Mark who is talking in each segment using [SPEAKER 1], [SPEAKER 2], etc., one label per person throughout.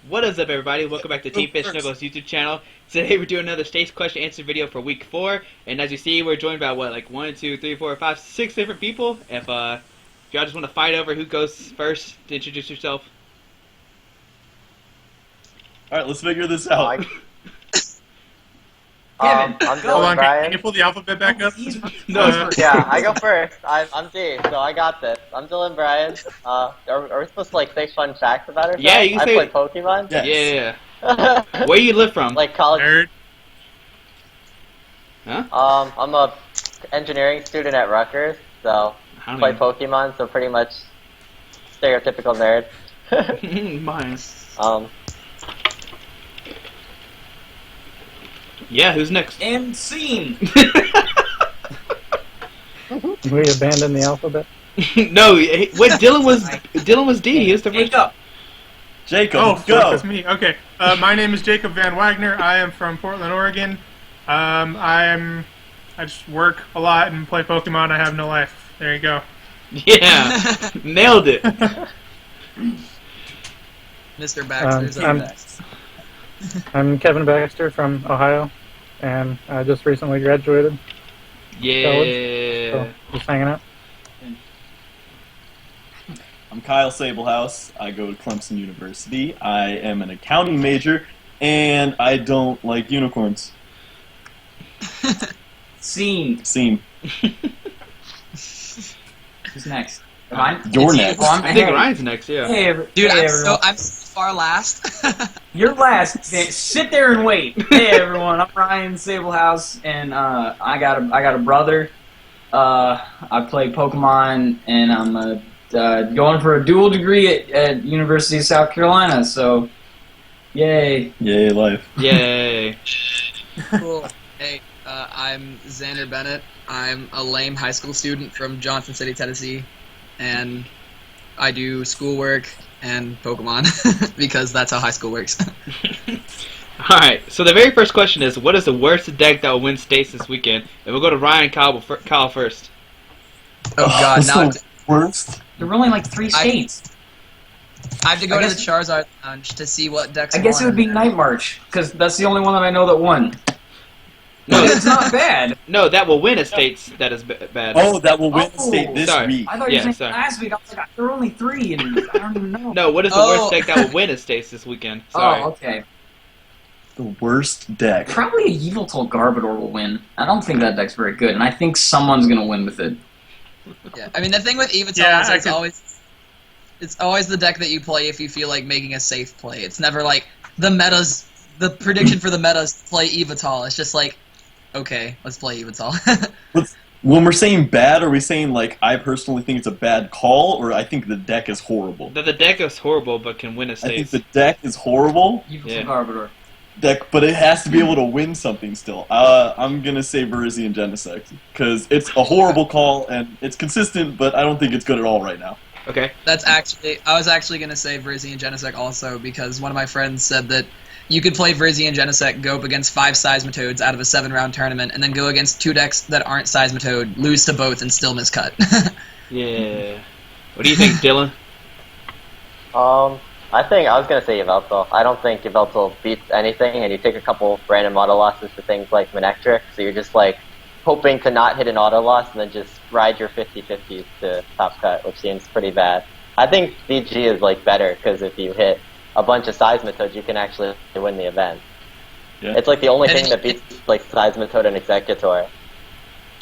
[SPEAKER 1] What is up, everybody? Welcome back to Team Fish Snuggles YouTube channel. Today we're doing another States question answer video for week 4, and as you see, we're joined by like 1, 2, 3, 4, 5, 6 different people. If y'all just want to fight over who goes first to introduce yourself.
[SPEAKER 2] All right, let's figure this out.
[SPEAKER 3] I'm Dylan Bryan.
[SPEAKER 4] Can you pull the alphabet back up?
[SPEAKER 1] No.
[SPEAKER 3] Yeah, I go first. I'm D, so I got this. I'm Dylan Bryan. Are we supposed to like say fun facts about ourselves?
[SPEAKER 1] Yeah, you can
[SPEAKER 3] I
[SPEAKER 1] say.
[SPEAKER 3] play Pokemon.
[SPEAKER 1] Yes. Yeah. Where you live from?
[SPEAKER 3] Like college.
[SPEAKER 4] Nerd.
[SPEAKER 1] Huh?
[SPEAKER 3] I'm a engineering student at Rutgers, so play Pokemon. So pretty much stereotypical nerd.
[SPEAKER 1] Mine. Yeah, who's next?
[SPEAKER 5] And scene.
[SPEAKER 6] We abandoned the alphabet.
[SPEAKER 1] No, wait. Dylan was D. He was the first.
[SPEAKER 2] Jacob,
[SPEAKER 4] Oh,
[SPEAKER 2] go.
[SPEAKER 4] it's me. Okay. My name is Jacob Van Wagner. I am from Portland, Oregon. I just work a lot and play Pokemon. I have no life. There you go.
[SPEAKER 1] Yeah, nailed it.
[SPEAKER 5] Mr. Baxter's up next.
[SPEAKER 6] I'm Kevin Baxter from Ohio, and I just recently graduated.
[SPEAKER 1] Yeah.
[SPEAKER 6] So just hanging out.
[SPEAKER 2] I'm Kyle Sablehouse. I go to Clemson University. I am an accounting major, and I don't like unicorns.
[SPEAKER 5] Scene.
[SPEAKER 2] Scene.
[SPEAKER 5] Who's next? Ryan?
[SPEAKER 2] You're
[SPEAKER 5] It's
[SPEAKER 2] next.
[SPEAKER 5] you.
[SPEAKER 1] I think Ryan's next. Yeah.
[SPEAKER 5] Hey,
[SPEAKER 7] Dude,
[SPEAKER 5] hey,
[SPEAKER 7] I'm so far last.
[SPEAKER 5] You're last. Sit there and wait. Hey everyone, I'm Ryan Sablehouse, and I got a brother. I play Pokemon, and I'm going for a dual degree at University of South Carolina. So, yay!
[SPEAKER 2] Yay, life.
[SPEAKER 1] Yay.
[SPEAKER 7] Cool. Hey, I'm Xander Bennett. I'm a lame high school student from Johnson City, Tennessee, and I do schoolwork and Pokemon because that's how high school works.
[SPEAKER 1] Alright, so the very first question is, what is the worst deck that will win states this weekend? And we'll go to Ryan and Kyle first.
[SPEAKER 7] Oh god,
[SPEAKER 2] What's
[SPEAKER 7] now
[SPEAKER 2] the worst?
[SPEAKER 5] There were only like 3 states.
[SPEAKER 7] I have to go to the Charizard Lounge to see what decks
[SPEAKER 5] I guess it
[SPEAKER 7] won.
[SPEAKER 5] would be Night March, because that's the only one that I know that won.
[SPEAKER 1] No,
[SPEAKER 5] It's not bad.
[SPEAKER 1] no, that will win a states that is bad.
[SPEAKER 2] Oh, that will win the
[SPEAKER 5] Oh,
[SPEAKER 2] state this
[SPEAKER 1] sorry.
[SPEAKER 2] week.
[SPEAKER 5] I thought you
[SPEAKER 1] Yeah,
[SPEAKER 5] were saying
[SPEAKER 1] sorry.
[SPEAKER 5] last week. I was like, there were only 3, and I don't even know.
[SPEAKER 1] No, what is the worst deck that will win a states this weekend? Sorry.
[SPEAKER 5] Oh, okay.
[SPEAKER 2] The worst deck.
[SPEAKER 5] Probably a Yveltal Garbodor will win. I don't think that deck's very good, and I think someone's gonna win with it.
[SPEAKER 7] Yeah, I mean the thing with Evital
[SPEAKER 4] Yeah,
[SPEAKER 7] is
[SPEAKER 4] I could-
[SPEAKER 7] it's always the deck that you play if you feel like making a safe play. It's never like the prediction for the metas play Evital. It's just like, okay, let's play Evital.
[SPEAKER 2] When we're saying bad, are we saying like I personally think it's a bad call, or I think the deck is horrible?
[SPEAKER 1] The deck is horrible, but can win a
[SPEAKER 2] I think
[SPEAKER 1] states.
[SPEAKER 2] the deck is horrible.
[SPEAKER 5] Yveltal
[SPEAKER 1] Yeah.
[SPEAKER 5] Garbodor.
[SPEAKER 2] Deck, but it has to be able to win something still. I'm gonna say Verizon Genesect because it's a horrible call and it's consistent, but I don't think it's good at all right now.
[SPEAKER 1] Okay.
[SPEAKER 7] I was actually gonna say Virizion and Genesect also because one of my friends said that you could play Virizion and Genesect, go up against 5 Seismitoads out of a 7-round tournament, and then go against 2 decks that aren't Seismitoad, lose to both, and still miscut.
[SPEAKER 1] Yeah. What do you think, Dylan?
[SPEAKER 3] I was gonna say Yveltal. I don't think Yveltal beats anything, and you take a couple random auto losses to things like Manectric, so you're just like hoping to not hit an auto loss and then just ride your 50-50s to top cut, which seems pretty bad. I think VG is like better because if you hit a bunch of Seismitoads, you can actually win the event.
[SPEAKER 2] Yeah.
[SPEAKER 3] It's like the only thing that beats like Seismitoad and Executor.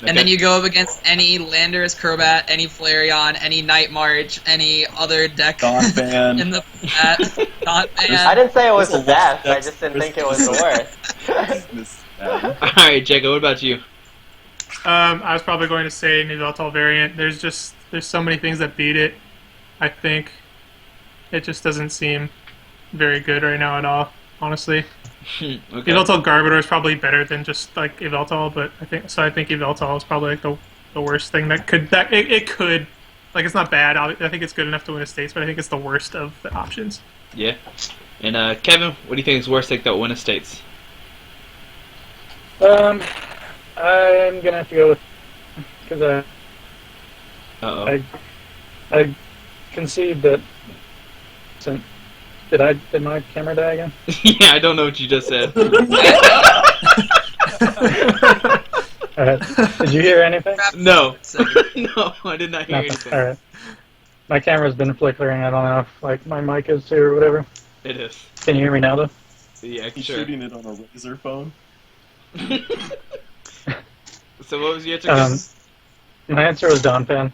[SPEAKER 7] And then you go up against any Landorus Crobat, any Flareon, any Night March, any other deck
[SPEAKER 2] Donphan.
[SPEAKER 7] in the format. Donphan.
[SPEAKER 3] I didn't say it was the
[SPEAKER 2] There's a lot of
[SPEAKER 3] best, I
[SPEAKER 2] decks.
[SPEAKER 3] just didn't think it was the worst.
[SPEAKER 1] Alright, Jacob, what about you?
[SPEAKER 4] I was probably going to say an Yveltal variant. There's so many things that beat it. I think it just doesn't seem very good right now at all, honestly.
[SPEAKER 1] Okay.
[SPEAKER 4] Yveltal Garbodor is probably better than just like Yveltal, but I think Yveltal is probably like the worst thing it could like it's not bad. I think it's good enough to win a states, but I think it's the worst of the options.
[SPEAKER 1] Yeah. And Kevin, what do you think is the worst deck that will win a states?
[SPEAKER 6] I'm gonna have to go with because
[SPEAKER 1] Uh-oh.
[SPEAKER 6] I concede that Did my camera die again?
[SPEAKER 1] Yeah, I don't know what you just said.
[SPEAKER 6] Alright. Did you hear anything?
[SPEAKER 1] No. No, I did not hear anything.
[SPEAKER 6] Alright. My camera's been flickering. I don't know if like my mic is too or whatever.
[SPEAKER 1] It is.
[SPEAKER 6] Can you hear me now though?
[SPEAKER 1] Yeah,
[SPEAKER 2] He's
[SPEAKER 1] sure.
[SPEAKER 2] shooting it on a Razer phone.
[SPEAKER 1] So what was your answer?
[SPEAKER 6] My answer was Donphan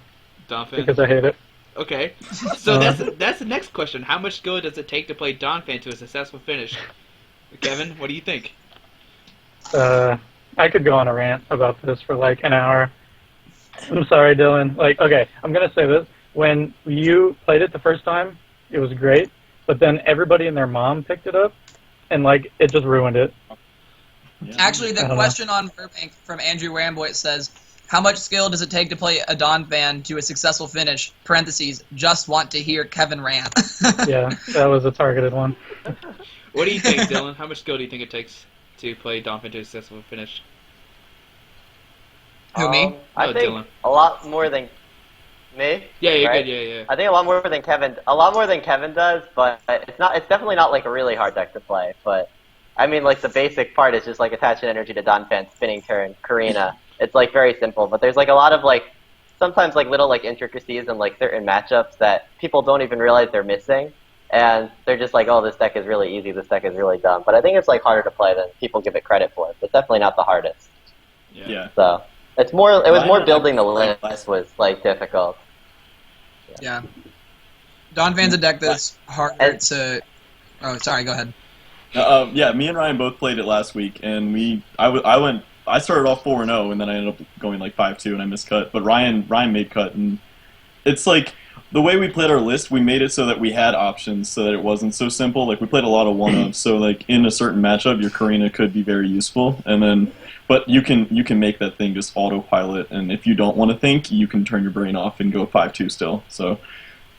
[SPEAKER 1] Donphan.
[SPEAKER 6] because I hate it.
[SPEAKER 1] Okay. So that's the next question. How much skill does it take to play Donphan to a successful finish? Kevin, what do you think?
[SPEAKER 6] I could go on a rant about this for like an hour. I'm sorry, Dylan. Like, okay, I'm gonna say this. When you played it the first time, it was great, but then everybody and their mom picked it up, and like it just ruined it.
[SPEAKER 2] Yeah.
[SPEAKER 7] Actually, the question on Burbank from Andrew Ramboy says, how much skill does it take to play a Donphan to a successful finish? Parentheses, just want to hear Kevin rant.
[SPEAKER 6] Yeah, that was a targeted one.
[SPEAKER 1] What do you think, Dylan? How much skill do you think it takes to play Donphan to a successful finish?
[SPEAKER 7] Who, me?
[SPEAKER 3] I
[SPEAKER 1] Oh,
[SPEAKER 3] think
[SPEAKER 1] Dylan.
[SPEAKER 3] a lot more than me.
[SPEAKER 1] Yeah, you're
[SPEAKER 3] right?
[SPEAKER 1] good. Yeah.
[SPEAKER 3] I think a lot more than Kevin. A lot more than Kevin does, but it's not. It's definitely not like a really hard deck to play. But I mean, like the basic part is just like attaching energy to Donphan, spinning turn, Karina. It's like very simple, but there's like a lot of like sometimes like little like intricacies in like certain matchups that people don't even realize they're missing, and they're just like, oh, this deck is really easy. This deck is really dumb. But I think it's like harder to play than people give it credit for. It's definitely not the hardest.
[SPEAKER 2] Yeah.
[SPEAKER 3] So it's more. It was
[SPEAKER 2] Mine
[SPEAKER 3] more
[SPEAKER 2] are
[SPEAKER 3] building the
[SPEAKER 2] like
[SPEAKER 3] list was like difficult.
[SPEAKER 7] Yeah. Donphan's a deck that's harder to... Oh, sorry, go ahead.
[SPEAKER 2] Yeah, me and Ryan both played it last week, and I started off 4-0, and then I ended up going like 5-2, and I missed cut. But Ryan made cut, and it's like the way we played our list, we made it so that we had options, so that it wasn't so simple. Like we played a lot of one-ups, so like in a certain matchup, your Karina could be very useful, and then but you can make that thing just autopilot, and if you don't want to think, you can turn your brain off and go 5-2 still. So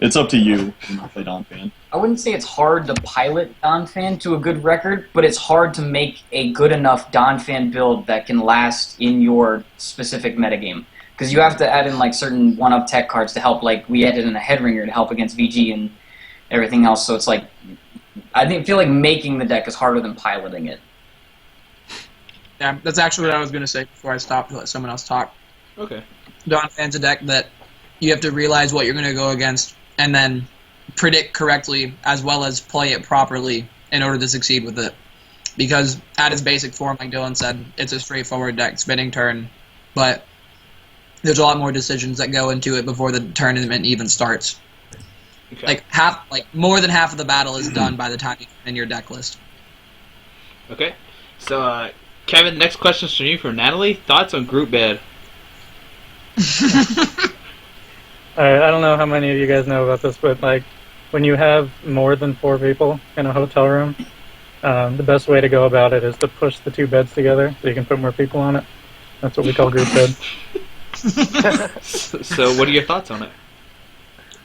[SPEAKER 2] it's up to you when you play Donphan.
[SPEAKER 5] I wouldn't say it's hard to pilot Donphan to a good record, but it's hard to make a good enough Donphan build that can last in your specific metagame. Because you have to add in like certain one-up tech cards to help, like we added in a Headringer to help against VG and everything else, so it's like, feel like making the deck is harder than piloting it.
[SPEAKER 7] Yeah, that's actually what I was going to say before I stopped to let someone else talk.
[SPEAKER 1] Okay.
[SPEAKER 7] Donphan's a deck that you have to realize what you're going to go against and then predict correctly as well as play it properly in order to succeed with it. Because at its basic form, like Dylan said, it's a straightforward deck, spinning turn, but there's a lot more decisions that go into it before the tournament even starts.
[SPEAKER 1] Okay.
[SPEAKER 7] Like more than half of the battle is done by the time you in your deck list.
[SPEAKER 1] Okay. So, Kevin, next question's from you from Natalie. Thoughts on group bed?
[SPEAKER 6] Alright, I don't know how many of you guys know about this, but like when you have more than 4 people in a hotel room, the best way to go about it is to push the 2 beds together so you can put more people on it. That's what we call group bed.
[SPEAKER 1] So, what are your thoughts on it?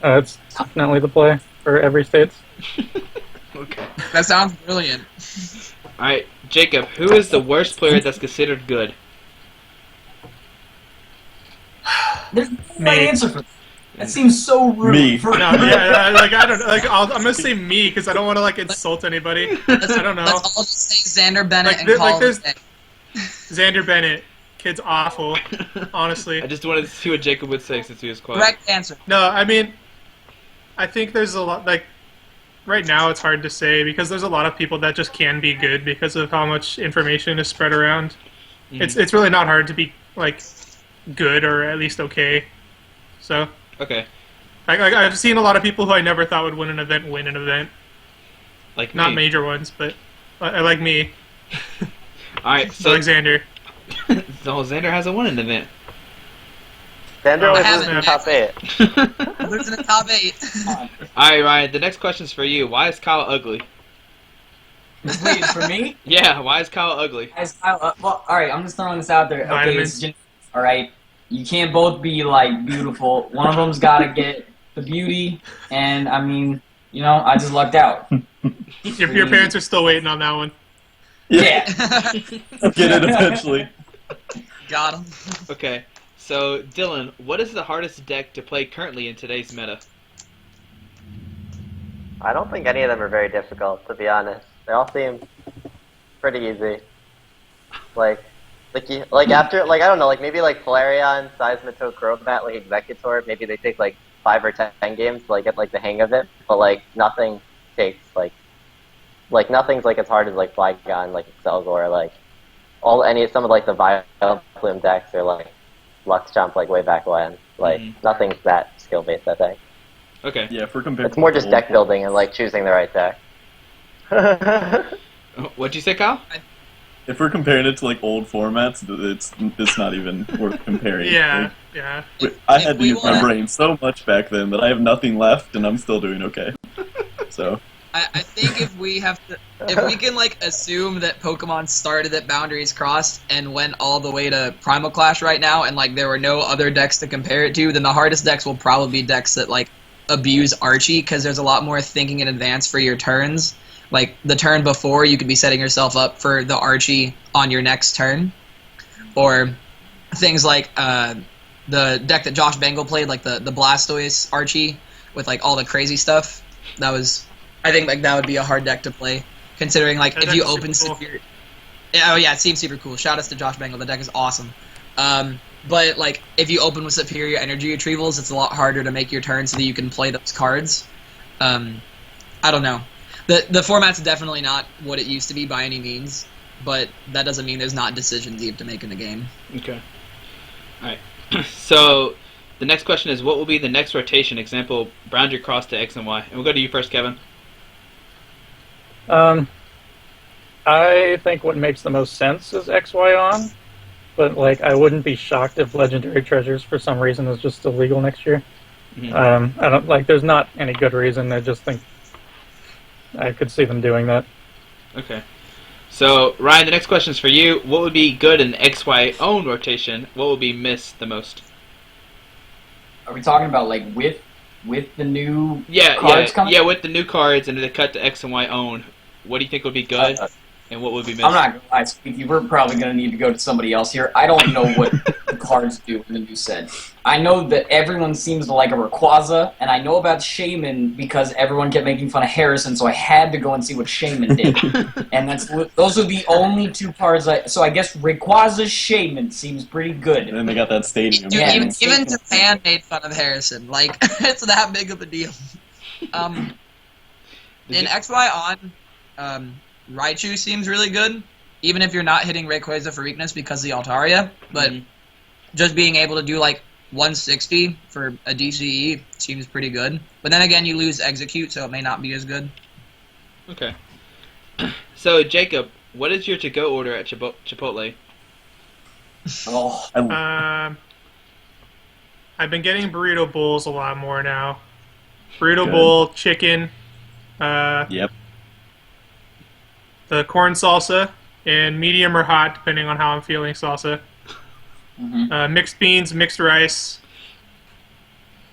[SPEAKER 6] It's definitely the play for every state.
[SPEAKER 1] Okay.
[SPEAKER 7] That sounds brilliant.
[SPEAKER 1] Alright, Jacob, who is the worst player that's considered good?
[SPEAKER 5] There's no right answer for that. That seems so rude.
[SPEAKER 2] Me.
[SPEAKER 4] No, yeah, like I don't like. I'm gonna say me because I don't want to like insult anybody. I don't know.
[SPEAKER 7] Let's all just say Xander Bennett
[SPEAKER 4] Like,
[SPEAKER 7] and call
[SPEAKER 4] there's
[SPEAKER 7] it a day.
[SPEAKER 4] Xander Bennett, kid's awful. Honestly,
[SPEAKER 1] I just wanted to see what Jacob would say since he was quiet.
[SPEAKER 7] Correct answer.
[SPEAKER 4] no. I mean, I think there's a lot. Like right now, it's hard to say because there's a lot of people that just can be good because of how much information is spread around.
[SPEAKER 1] Mhm.
[SPEAKER 4] It's really not hard to be like good or at least okay. So.
[SPEAKER 1] Okay.
[SPEAKER 4] I've seen a lot of people who I never thought would win an event.
[SPEAKER 1] Like
[SPEAKER 4] Not
[SPEAKER 1] me.
[SPEAKER 4] major ones, but I like me.
[SPEAKER 1] Alright, so
[SPEAKER 4] Alexander.
[SPEAKER 1] so Xander hasn't won an event.
[SPEAKER 3] Xander was
[SPEAKER 7] haven't.
[SPEAKER 3] in top 8.
[SPEAKER 7] Who's in the top 8?
[SPEAKER 1] Alright, Ryan, the next question's for you. Why is Kyle ugly?
[SPEAKER 5] Wait, for me?
[SPEAKER 1] Yeah, why is Kyle ugly?
[SPEAKER 5] Well, alright, I'm just throwing this out there. Okay,
[SPEAKER 4] Vitamins.
[SPEAKER 5] alright? You can't both be, like, beautiful. One of them's gotta get the beauty, and, I mean, you know, I just lucked out.
[SPEAKER 4] Your parents are still waiting on that one.
[SPEAKER 5] Yeah.
[SPEAKER 2] Get it eventually.
[SPEAKER 7] Got him.
[SPEAKER 1] Okay, so Dylan, what is the hardest deck to play currently in today's meta?
[SPEAKER 3] I don't think any of them are very difficult, to be honest. They all seem pretty easy. After, I don't know, maybe Flareon, Seismitoad, Crobat, Executor, maybe they take 5 or 10 games to get the hang of it, but nothing takes nothing's as hard as Flygon, Excelgor, some of the Vileplume decks or Lux Jump way back when. Nothing's that skill based, I think.
[SPEAKER 1] Okay.
[SPEAKER 2] Yeah, if we're comparing,
[SPEAKER 3] It's more just deck building and choosing the right deck.
[SPEAKER 1] What'd you say, Kyle?
[SPEAKER 2] If we're comparing it to old formats, it's not even worth comparing.
[SPEAKER 4] Yeah, yeah.
[SPEAKER 2] I had to use my brain so much back then that I have nothing left, and I'm still doing okay. So
[SPEAKER 7] I think if we can assume that Pokemon started at Boundaries Crossed and went all the way to Primal Clash right now, and there were no other decks to compare it to, then the hardest decks will probably be decks that abuse Archie, because there's a lot more thinking in advance for your turns. The turn before, you could be setting yourself up for the Archie on your next turn. Or things like the deck that Josh Bengal played, the Blastoise Archie, with all the crazy stuff. I think that would be a hard deck to play, considering if you open Superior... Oh yeah, it seems super cool. Shout outs to Josh Bengal, the deck is awesome. But if you open with Superior Energy Retrievals, it's a lot harder to make your turn so that you can play those cards. I don't know. The format's definitely not what it used to be by any means, but that doesn't mean there's not decisions you have to make in the game.
[SPEAKER 1] Okay. Alright. So, the next question is, what will be the next rotation? Example, boundary cross to X and Y. And we'll go to you first, Kevin.
[SPEAKER 6] I think what makes the most sense is XY on, but I wouldn't be shocked if Legendary Treasures for some reason is just illegal next year.
[SPEAKER 1] Mm-hmm.
[SPEAKER 6] I don't there's not any good reason. I just think I could see them doing that.
[SPEAKER 1] Okay. So, Ryan, the next question is for you. What would be good in XY own rotation? What would be missed the most?
[SPEAKER 5] Are we talking about with the new
[SPEAKER 1] cards
[SPEAKER 5] cards coming?
[SPEAKER 1] Yeah, with the new cards and the cut to X and Y own. What do you think would be good, and what would be missed?
[SPEAKER 5] I'm not going to lie, Squeaky. We're probably going to need to go to somebody else here. I don't know what the cards do in the new set. I know that everyone seems to like a Rayquaza, and I know about Shaman because everyone kept making fun of Harrison, so I had to go and see what Shaman did. And those are the only two cards. So I guess Rayquaza's Shaman seems pretty good.
[SPEAKER 2] And then they got that stadium.
[SPEAKER 7] Dude,
[SPEAKER 5] Yeah,
[SPEAKER 7] even Japan made fun of Harrison. It's that big of a deal. In XY on, Raichu seems really good, even if you're not hitting Rayquaza for weakness because of the Altaria, but just being able to do 160 for a DCE seems pretty good. But then again, you lose Execute, so it may not be as good.
[SPEAKER 1] Okay. So, Jacob, what is your to-go order at Chipotle?
[SPEAKER 5] Oh,
[SPEAKER 4] I've been getting burrito bowls a lot more now. Burrito bowl, chicken,
[SPEAKER 2] Yep.
[SPEAKER 4] the corn salsa, and medium or hot, depending on how I'm feeling salsa. Mixed beans, mixed rice,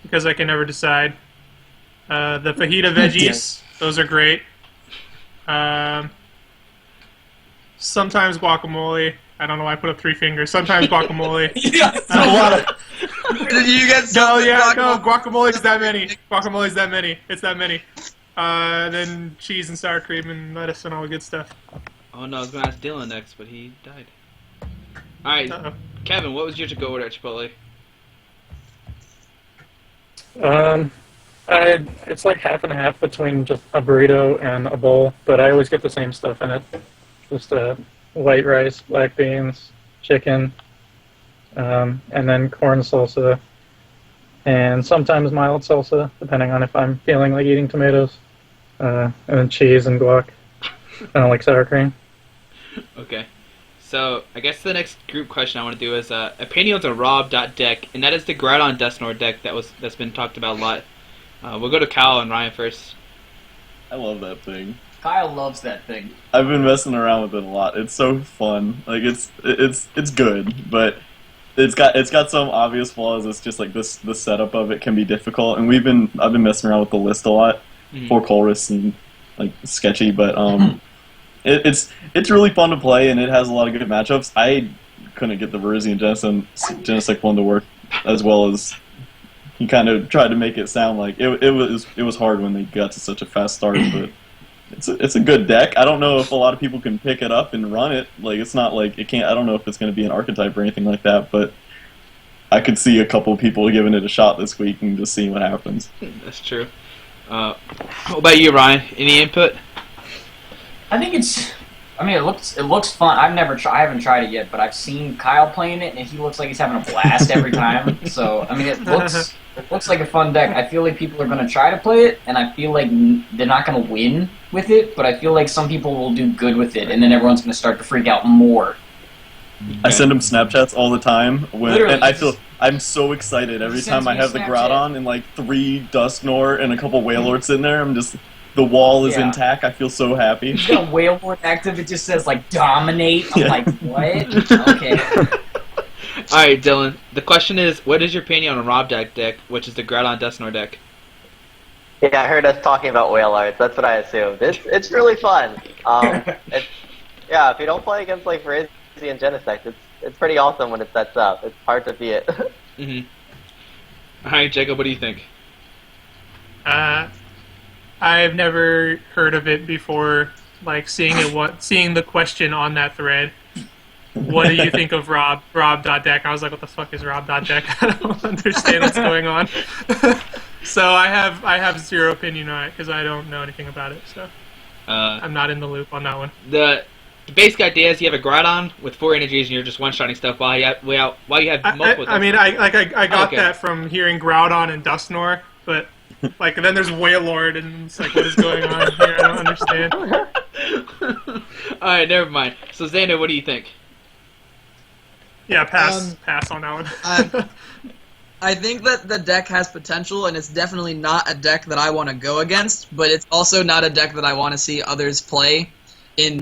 [SPEAKER 4] because I can never decide. The fajita veggies, those are great. Sometimes guacamole. I don't know why I put up 3 fingers. Sometimes guacamole.
[SPEAKER 5] That's a lot of...
[SPEAKER 7] Did you get
[SPEAKER 4] No, guacamole's that many. Guacamole's that many. It's that many. Then cheese and sour cream and lettuce and all the good stuff.
[SPEAKER 1] Oh no, I was going to ask Dylan next, but he died. Alright, Kevin, what was your to-go order at Chipotle?
[SPEAKER 6] It's half and half between just a burrito and a bowl, but I always get the same stuff in it. Just white rice, black beans, chicken, and then corn salsa, and sometimes mild salsa, depending on if I'm feeling like eating tomatoes, and then cheese and guac. I don't like sour cream.
[SPEAKER 1] Okay. So, I guess the next group question I want to do is opinions on Rob.deck, and that is the Groudon Dusknoir deck that's been talked about a lot. We'll go to Kyle and Ryan first.
[SPEAKER 2] I love that thing.
[SPEAKER 5] Kyle loves that thing.
[SPEAKER 2] I've been messing around with it a lot. It's so fun. It's good, but it's got some obvious flaws. It's just the setup of it can be difficult, and I've been messing around with the list a lot. For Colress and sketchy, but it's really fun to play, and it has a lot of good matchups. I couldn't get the Venusaur and Genesect one to work as well as he kind of tried to make it sound like it was hard when they got to such a fast start, but it's a good deck. I don't know if a lot of people can pick it up and run it. Like it's not like it can't. I don't know if it's going to be an archetype or anything like that, but I could see a couple people giving it a shot this week and just seeing what happens.
[SPEAKER 1] That's true. What about you, Ryan? Any input?
[SPEAKER 5] I think it's. I mean, it looks fun. I haven't tried it yet, but I've seen Kyle playing it, and he looks like he's having a blast every time. So I mean, it looks like a fun deck. I feel like people are going to try to play it, and I feel like they're not going to win with it. But I feel like some people will do good with it, and then everyone's going to start to freak out more.
[SPEAKER 2] I send him Snapchats all the time,
[SPEAKER 5] Literally,
[SPEAKER 2] and I'm so excited every time I have the Groudon and like 3 Dusknoir and a couple Wailords in there. I'm just the wall is intact. I feel so happy.
[SPEAKER 5] He's got a Wailord active. It just says like dominate. I'm like, what? Okay.
[SPEAKER 1] All right, Dylan. The question is, what is your opinion on Rob deck, which is the Groudon Dusknoir deck?
[SPEAKER 3] Yeah, I heard us talking about Wailords. That's what I assumed. It's really fun. Yeah, if you don't play against like Frizzy and Genesect, it's pretty awesome when it sets up. It's hard to beat it.
[SPEAKER 1] All right, Jacob. What do you think?
[SPEAKER 4] I've never heard of it before. Like seeing the question on that thread. What do you think of Rob.deck? I was like, what the fuck is Rob.deck? I don't understand what's going on. So I have zero opinion on it because I don't know anything about it. So I'm not in the loop on that one.
[SPEAKER 1] The basic idea is you have a Groudon with 4 energies and you're just one-shotting stuff while you have multiple.
[SPEAKER 4] I mean, I got that from hearing Groudon and Dusknoir, but like then there's Wailord and it's like what is going on here? I don't understand.
[SPEAKER 1] All right, never mind. So Xander, what do you think?
[SPEAKER 4] Yeah, pass on that one.
[SPEAKER 7] I think that the deck has potential, and it's definitely not a deck that I want to go against, but it's also not a deck that I want to see others play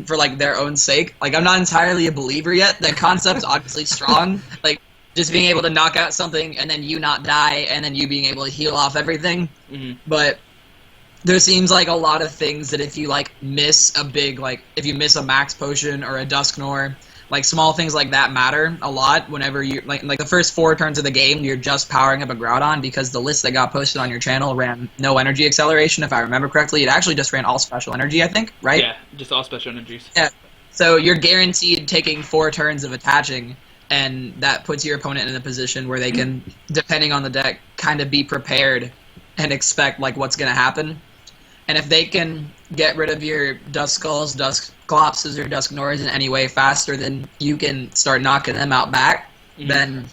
[SPEAKER 7] for like their own sake. Like I'm not entirely a believer yet. The concept's obviously strong. Like just being able to knock out something and then you not die and then you being able to heal off everything. But there seems like a lot of things that if you like miss a big if you miss a max potion or a Dusknoir, like small things like that matter a lot whenever you like the first 4 turns of the game you're just powering up a Groudon because the list that got posted on your channel ran no energy acceleration if I remember correctly. It actually just ran all special energy, I think, right?
[SPEAKER 1] Yeah, just all special energies.
[SPEAKER 7] Yeah. So you're guaranteed taking 4 turns of attaching, and that puts your opponent in a position where they can, depending on the deck, kind of be prepared and expect like what's going to happen. And if they can get rid of your Duskulls, Dusclopses, or Dusknoirs in any way faster than you can start knocking them out back, then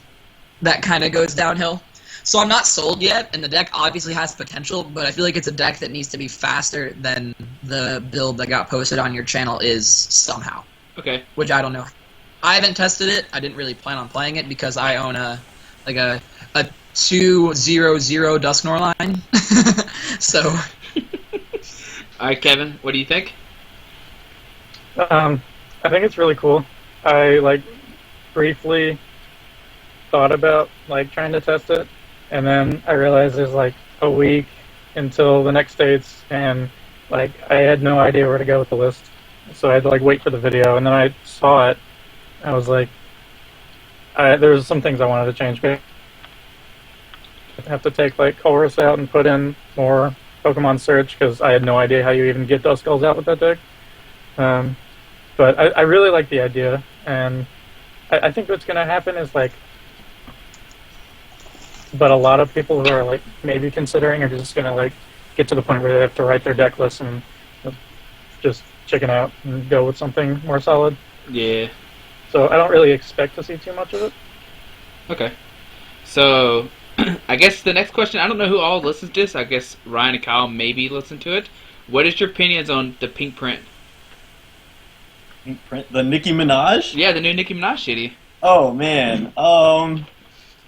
[SPEAKER 7] that kind of goes downhill. So I'm not sold yet, and the deck obviously has potential, but I feel like it's a deck that needs to be faster than the build that got posted on your channel is somehow.
[SPEAKER 1] Okay.
[SPEAKER 7] Which I don't know. I haven't tested it. I didn't really plan on playing it because I own a 2-0-0 Dusknoir line. So...
[SPEAKER 1] All right, Kevin, what do you think?
[SPEAKER 6] I think it's really cool. I briefly thought about trying to test it, and then I realized there's a week until the next states, and I had no idea where to go with the list, so I had to wait for the video, and then I saw it. I was like, there was some things I wanted to change. I have to take Chorus out and put in more Pokemon search because I had no idea how you even get Duskulls out with that deck. But I really like the idea, and I think what's going to happen is but a lot of people who are maybe considering are just going to get to the point where they have to write their deck list and just chicken out and go with something more solid.
[SPEAKER 1] Yeah.
[SPEAKER 6] So I don't really expect to see too much of it.
[SPEAKER 1] Okay. So I guess the next question, I don't know who all listens to this. I guess Ryan and Kyle maybe listen to it. What is your opinions on the pink print?
[SPEAKER 2] Pink print? The Nicki Minaj?
[SPEAKER 1] Yeah, the new Nicki Minaj CD.
[SPEAKER 2] Oh, man.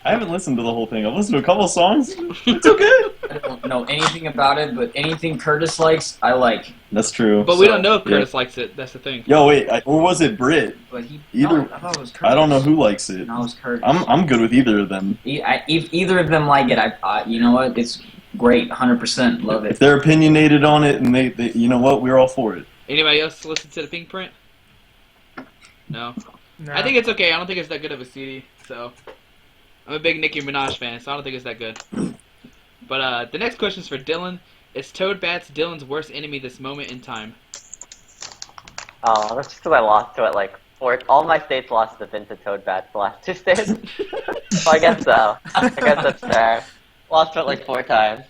[SPEAKER 2] I haven't listened to the whole thing. I've listened to a couple of songs. It's okay.
[SPEAKER 5] I don't know anything about it, but anything Curtis likes, I like.
[SPEAKER 2] That's true.
[SPEAKER 1] But we don't know if Curtis likes it. That's the thing.
[SPEAKER 2] Yo, wait, or was it Brit?
[SPEAKER 5] But I thought it was Curtis.
[SPEAKER 2] I don't know who likes it.
[SPEAKER 5] No, it was Curtis.
[SPEAKER 2] I'm good with either of them.
[SPEAKER 5] If either of them like it, you know what? It's great. 100% love it.
[SPEAKER 2] If they're opinionated on it and they you know what? We're all for it.
[SPEAKER 1] Anybody else listen to the pink print? No. I think it's okay. I don't think it's that good of a CD. So I'm a big Nicki Minaj fan, so I don't think it's that good. But the next question is for Dylan. Is Toadbats Dylan's worst enemy this moment in time?
[SPEAKER 3] Oh, that's just because I lost to it like four. All my states lost have been to Toadbats the last 2 states. So I guess so. I guess that's fair. Lost to it like 4 times.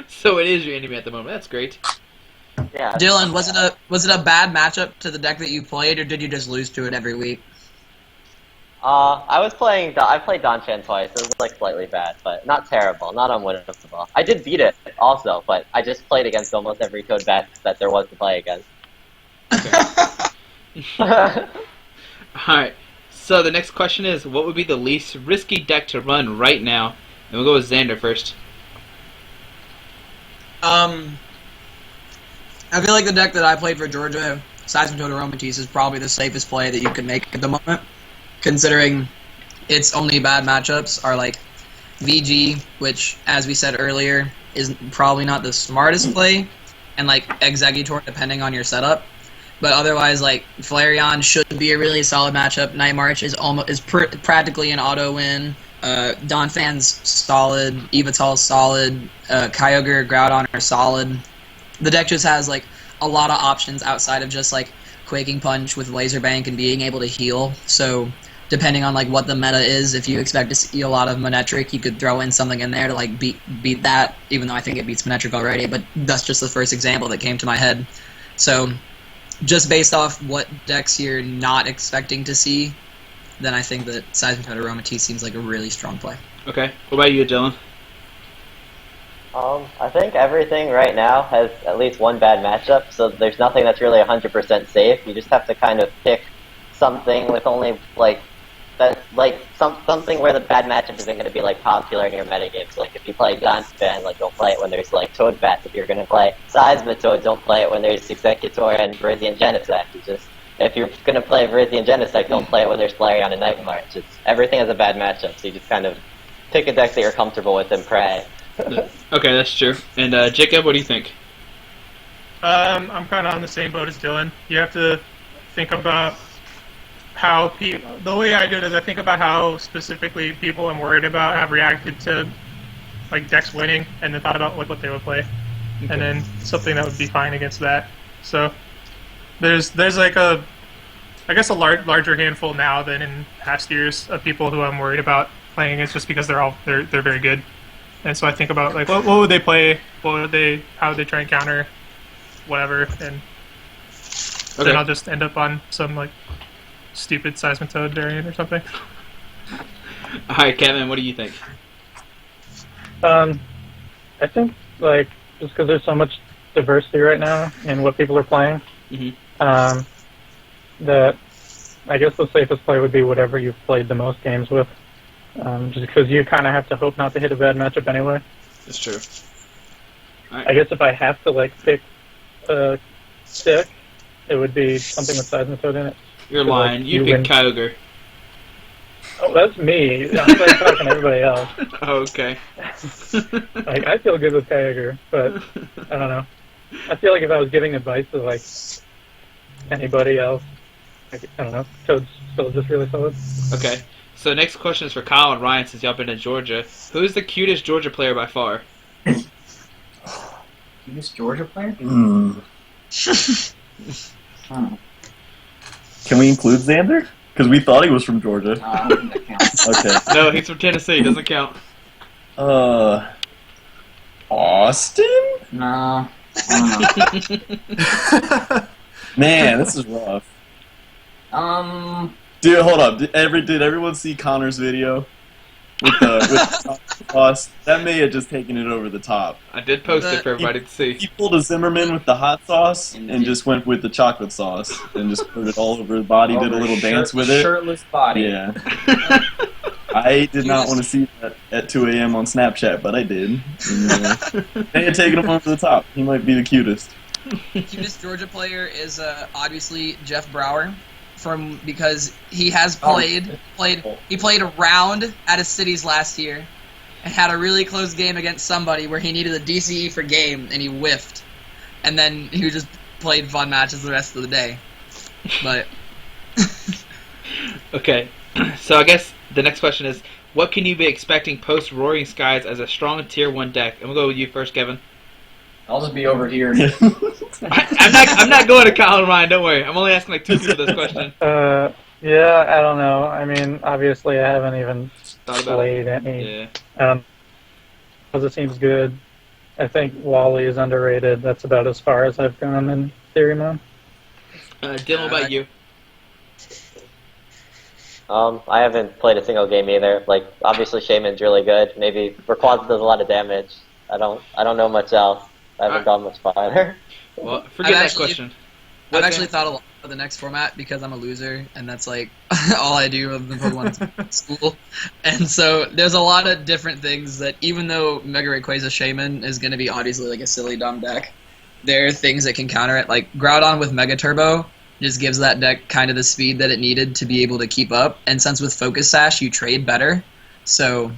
[SPEAKER 1] So it is your enemy at the moment. That's great.
[SPEAKER 3] Yeah.
[SPEAKER 7] Dylan, was it a bad matchup to the deck that you played, or did you just lose to it every week?
[SPEAKER 3] I played Donphan twice. It was like slightly bad, but not terrible, not unwinnable. I did beat it also, but I just played against almost every Toadbat that there was to play against.
[SPEAKER 1] Alright, so the next question is, what would be the least risky deck to run right now? And we'll go with Xander first.
[SPEAKER 7] I feel like the deck that I played for Georgia, Seismitoad Aromatisse, is probably the safest play that you can make at the moment, considering its only bad matchups are like VG, which, as we said earlier, is probably not the smartest play, and like Exeggutor, depending on your setup. But otherwise, like Flareon should be a really solid matchup. Night March is practically an auto win. Donphan's solid. Evital's solid. Kyogre, Groudon are solid. The deck just has like a lot of options outside of just like Quaking Punch with Laser Bank and being able to heal. So depending on like what the meta is, if you expect to see a lot of Manectric, you could throw in something in there to like beat that. Even though I think it beats Manectric already, but that's just the first example that came to my head. So just based off what decks you're not expecting to see, then I think that Seismitoad Aromatisse seems like a really strong play.
[SPEAKER 1] Okay, what about you, Dylan?
[SPEAKER 3] I think everything right now has at least one bad matchup, so there's nothing that's really 100% safe. You just have to kind of pick something with only like that, like something where the bad matchup isn't going to be like popular in your metagame. So like if you play Donphan, like don't play it when there's like Toadbats. If you're going to play Seismitoad, don't play it when there's Exeggutor and Virizion Genesect. You just if you're going to play Virizion Genesect, don't play it when there's Flareon and Night March. Everything has a bad matchup, so you just kind of pick a deck that you're comfortable with and pray.
[SPEAKER 1] Okay, that's true. And Jacob, what do you think?
[SPEAKER 4] I'm kind of on the same boat as Dylan. You have to think about how the way I do it is I think about how specifically people I'm worried about have reacted to like decks winning, and then thought about like what they would play, and then something that would be fine against that. So there's like a larger handful now than in past years of people who I'm worried about playing against, just because they're very good. And so I think about like what would they play, how would they try and counter, whatever, and then I'll just end up on some like stupid Seismitoad variant or something.
[SPEAKER 1] Alright, Kevin, what do you think?
[SPEAKER 6] I think like just because there's so much diversity right now in what people are playing, that I guess the safest play would be whatever you've played the most games with. Just because you kind of have to hope not to hit a bad matchup anyway.
[SPEAKER 1] That's true. Right.
[SPEAKER 6] I guess if I have to like pick a stick, it would be something with Seismitoad in it.
[SPEAKER 1] You're lying.
[SPEAKER 6] Like,
[SPEAKER 1] you picked Kyogre.
[SPEAKER 6] Oh, that's me. I'm like talking to everybody else.
[SPEAKER 1] Oh, okay.
[SPEAKER 6] Like I feel good with Kyogre, but I don't know. I feel like if I was giving advice to like anybody else, like, I don't know. Toad's still just really solid.
[SPEAKER 1] Okay. So next question is for Kyle and Ryan, since y'all been to Georgia. Who's the cutest Georgia player by far?
[SPEAKER 5] Cutest Georgia player?
[SPEAKER 2] Can we include Xander? Because we thought he was from Georgia.
[SPEAKER 5] I don't think that counts.
[SPEAKER 2] Okay.
[SPEAKER 1] No, he's from Tennessee. Doesn't count.
[SPEAKER 2] Austin?
[SPEAKER 5] No. I don't know.
[SPEAKER 2] Man, this is rough. Dude, hold up. Did everyone see Connor's video with the sauce? That may have just taken it over the top.
[SPEAKER 1] I did post it for everybody to see.
[SPEAKER 2] He pulled a Zimmerman with the hot sauce and just went with the chocolate sauce and just put it all over his body. Did a little dance with it.
[SPEAKER 5] Shirtless body.
[SPEAKER 2] Yeah. I did not want to see that at 2 a.m. on Snapchat, but I did. They had taken him over the top. He might be the cutest.
[SPEAKER 7] Cutest Georgia player is obviously Jeff Brower, because he has played a round at his cities last year and had a really close game against somebody where he needed a DCE for game and he whiffed, and then he just played fun matches the rest of the day. But
[SPEAKER 1] Okay, so I guess the next question is, What can you be expecting post Roaring Skies as a strong Tier 1 deck? And we'll go with you first, Kevin.
[SPEAKER 5] I'll just be over here.
[SPEAKER 1] I'm not going to Kyle and Ryan, don't worry. I'm only asking like 2 people this question.
[SPEAKER 6] Yeah, I don't know. I mean, obviously, I haven't even
[SPEAKER 1] Thought about
[SPEAKER 6] played
[SPEAKER 1] it.
[SPEAKER 6] any.
[SPEAKER 1] Yeah.
[SPEAKER 6] Because it seems good. I think Wally is underrated. That's about as far as I've gone in Theory Mode.
[SPEAKER 1] Dylan, what about you?
[SPEAKER 3] I haven't played a single game either. Like, obviously Shaman's really good. Maybe Rayquaza does a lot of damage. I don't know much else. I haven't gone much farther.
[SPEAKER 1] Well, forget that question.
[SPEAKER 7] I've actually thought a lot of the next format because I'm a loser, and that's like all I do other than Pokemon school. And so there's a lot of different things that, even though Mega Rayquaza Shaman is going to be obviously like a silly dumb deck, there are things that can counter it. Like Groudon with Mega Turbo just gives that deck kind of the speed that it needed to be able to keep up. And since with Focus Sash you trade better, so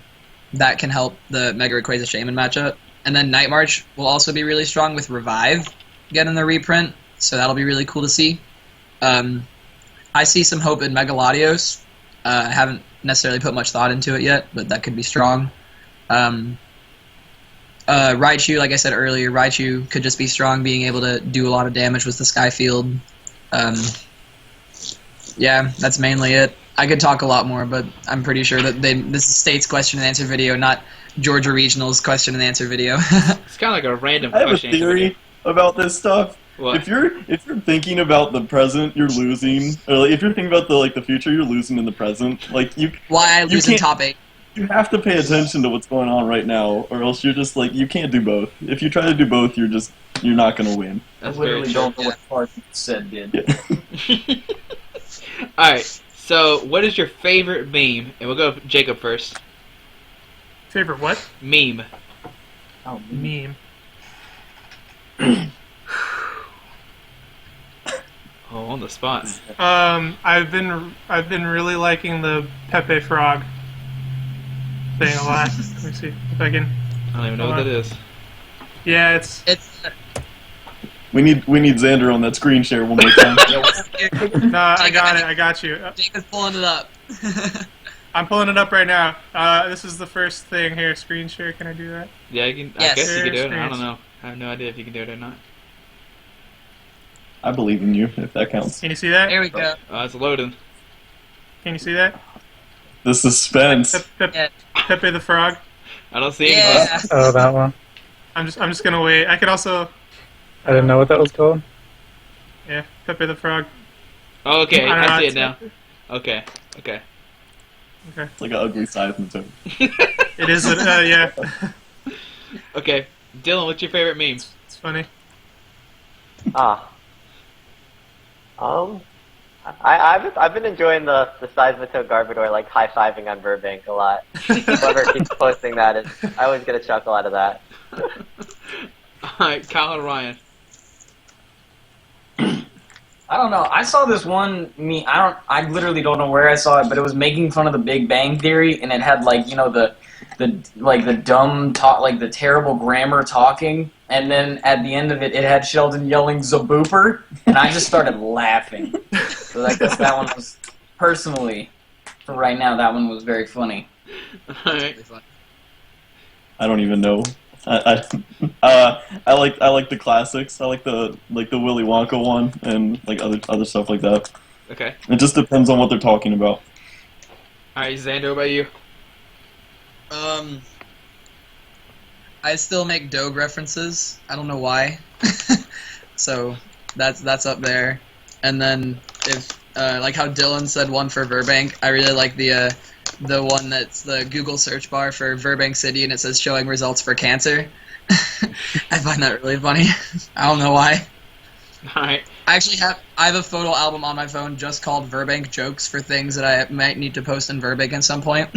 [SPEAKER 7] that can help the Mega Rayquaza Shaman matchup. And then Night March will also be really strong with Revive getting the reprint, so that'll be really cool to see. I see some hope in Megalodios. I haven't necessarily put much thought into it yet, but that could be strong. Raichu, like I said earlier, Raichu could just be strong, being able to do a lot of damage with the Sky Field. Yeah, that's mainly it. I could talk a lot more, but I'm pretty sure that this is State's question and answer video, not Georgia Regional's question and answer video.
[SPEAKER 1] It's kind of like a random
[SPEAKER 2] I have a
[SPEAKER 1] question.
[SPEAKER 2] theory about this stuff.
[SPEAKER 1] What?
[SPEAKER 2] If you're thinking about the present, you're losing. Or like, if you're thinking about the future, you're losing in the present. Like
[SPEAKER 7] Why I lose in top 8.
[SPEAKER 2] You have to pay attention to what's going on right now, or else you're just like, you can't do both. If you try to do both, you're not gonna win.
[SPEAKER 1] That's
[SPEAKER 5] I literally
[SPEAKER 1] very
[SPEAKER 5] don't
[SPEAKER 1] true.
[SPEAKER 5] know what Carson said did.
[SPEAKER 2] Yeah.
[SPEAKER 1] Alright, so what is your favorite meme? And we'll go with Jacob first.
[SPEAKER 4] Favorite what?
[SPEAKER 1] Meme.
[SPEAKER 5] Oh,
[SPEAKER 4] Meme.
[SPEAKER 1] Oh, on the spot.
[SPEAKER 4] I've been really liking the Pepe Frog thing a lot. Let me see if I can.
[SPEAKER 1] I don't even know what that is.
[SPEAKER 4] Yeah, it's
[SPEAKER 2] We need Xander on that screen share one more time.
[SPEAKER 4] no, I got it. I got you.
[SPEAKER 7] Jacob's pulling it up.
[SPEAKER 4] I'm pulling it up right now. This is the first thing here. Screen share. Can I do that?
[SPEAKER 1] Yeah, you can.
[SPEAKER 7] Yes.
[SPEAKER 1] I guess you can do it. I
[SPEAKER 4] Yes.
[SPEAKER 1] don't know. I have no idea if you can do it or not.
[SPEAKER 2] I believe in you, if that counts.
[SPEAKER 4] Can you see that?
[SPEAKER 7] There we go.
[SPEAKER 1] It's loading.
[SPEAKER 4] Can you see that?
[SPEAKER 2] The suspense.
[SPEAKER 4] Pepe the Frog.
[SPEAKER 1] I don't see
[SPEAKER 7] Yeah.
[SPEAKER 1] anything.
[SPEAKER 6] Oh, that one.
[SPEAKER 4] I'm just gonna wait. I could also.
[SPEAKER 6] I didn't know what that was called.
[SPEAKER 4] Yeah, Pepe the Frog.
[SPEAKER 1] Oh, okay,
[SPEAKER 4] I don't know,
[SPEAKER 1] I see it
[SPEAKER 4] it's-
[SPEAKER 1] now. Okay.
[SPEAKER 4] Okay.
[SPEAKER 2] It's like an ugly seismitoad.
[SPEAKER 4] It is. Yeah.
[SPEAKER 1] Okay. Dylan, what's your favorite meme?
[SPEAKER 4] It's funny.
[SPEAKER 3] I've been enjoying the Seismitoad Garbodor like high-fiving on Burbank a lot. Whoever keeps posting that, I always get a chuckle out of that.
[SPEAKER 1] Alright, Kyle and Ryan.
[SPEAKER 5] I don't know. I saw this one meme. I literally don't know where I saw it, but it was making fun of the Big Bang Theory, and it had like the dumb talk, like the terrible grammar talking, and then at the end of it, it had Sheldon yelling "Zabooper," and I just started laughing. So I guess that one was personally, for right now, that one was very funny.
[SPEAKER 1] Alright.
[SPEAKER 2] I don't even know. I like the classics. I like the Willy Wonka one and like other stuff like that.
[SPEAKER 1] Okay.
[SPEAKER 2] It just depends on what they're talking about.
[SPEAKER 1] Alright, Xander, what about you?
[SPEAKER 7] I still make Doge references. I don't know why. So that's up there. And then if like how Dylan said one for Burbank, I really like the one that's the Google search bar for Burbank City and it says showing results for cancer. I find that really funny. I don't know why.
[SPEAKER 1] Alright.
[SPEAKER 7] I have a photo album on my phone just called Burbank jokes for things that I might need to post in Burbank at some point.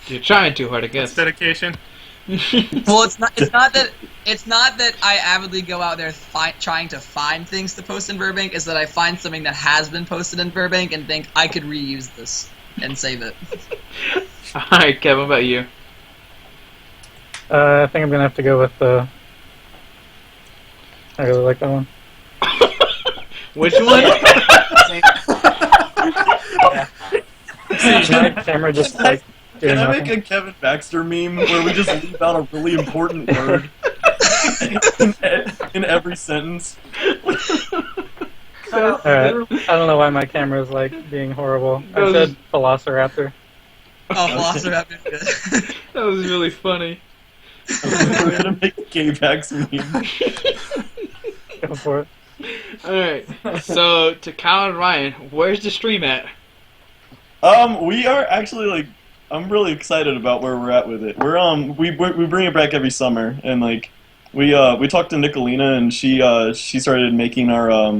[SPEAKER 1] You're trying too hard, I
[SPEAKER 4] That's
[SPEAKER 1] guess.
[SPEAKER 4] dedication.
[SPEAKER 7] Well, it's not that I avidly go out there trying to find things to post in Burbank. It's that I find something that has been posted in Burbank and think I could reuse this and save it.
[SPEAKER 1] Alright, Kevin, what about you?
[SPEAKER 6] I think I'm gonna have to go with the. I really like that one.
[SPEAKER 1] Which one?
[SPEAKER 6] Is my camera just like doing
[SPEAKER 2] Can I
[SPEAKER 6] nothing?
[SPEAKER 2] make a Kevin Baxter meme where we just leave out a really important word in every sentence?
[SPEAKER 6] Alright, I don't know why my camera is like being horrible. I said Velociraptor.
[SPEAKER 7] Oh, Velociraptor. Good.
[SPEAKER 1] That was really funny.
[SPEAKER 2] We're gonna make a K-Bax meme.
[SPEAKER 6] Go for it.
[SPEAKER 1] Alright, so to Kyle and Ryan, where's the stream at?
[SPEAKER 2] We are actually like, I'm really excited about where we're at with it. We bring it back every summer, and like, we talked to Nicolina, and she started making our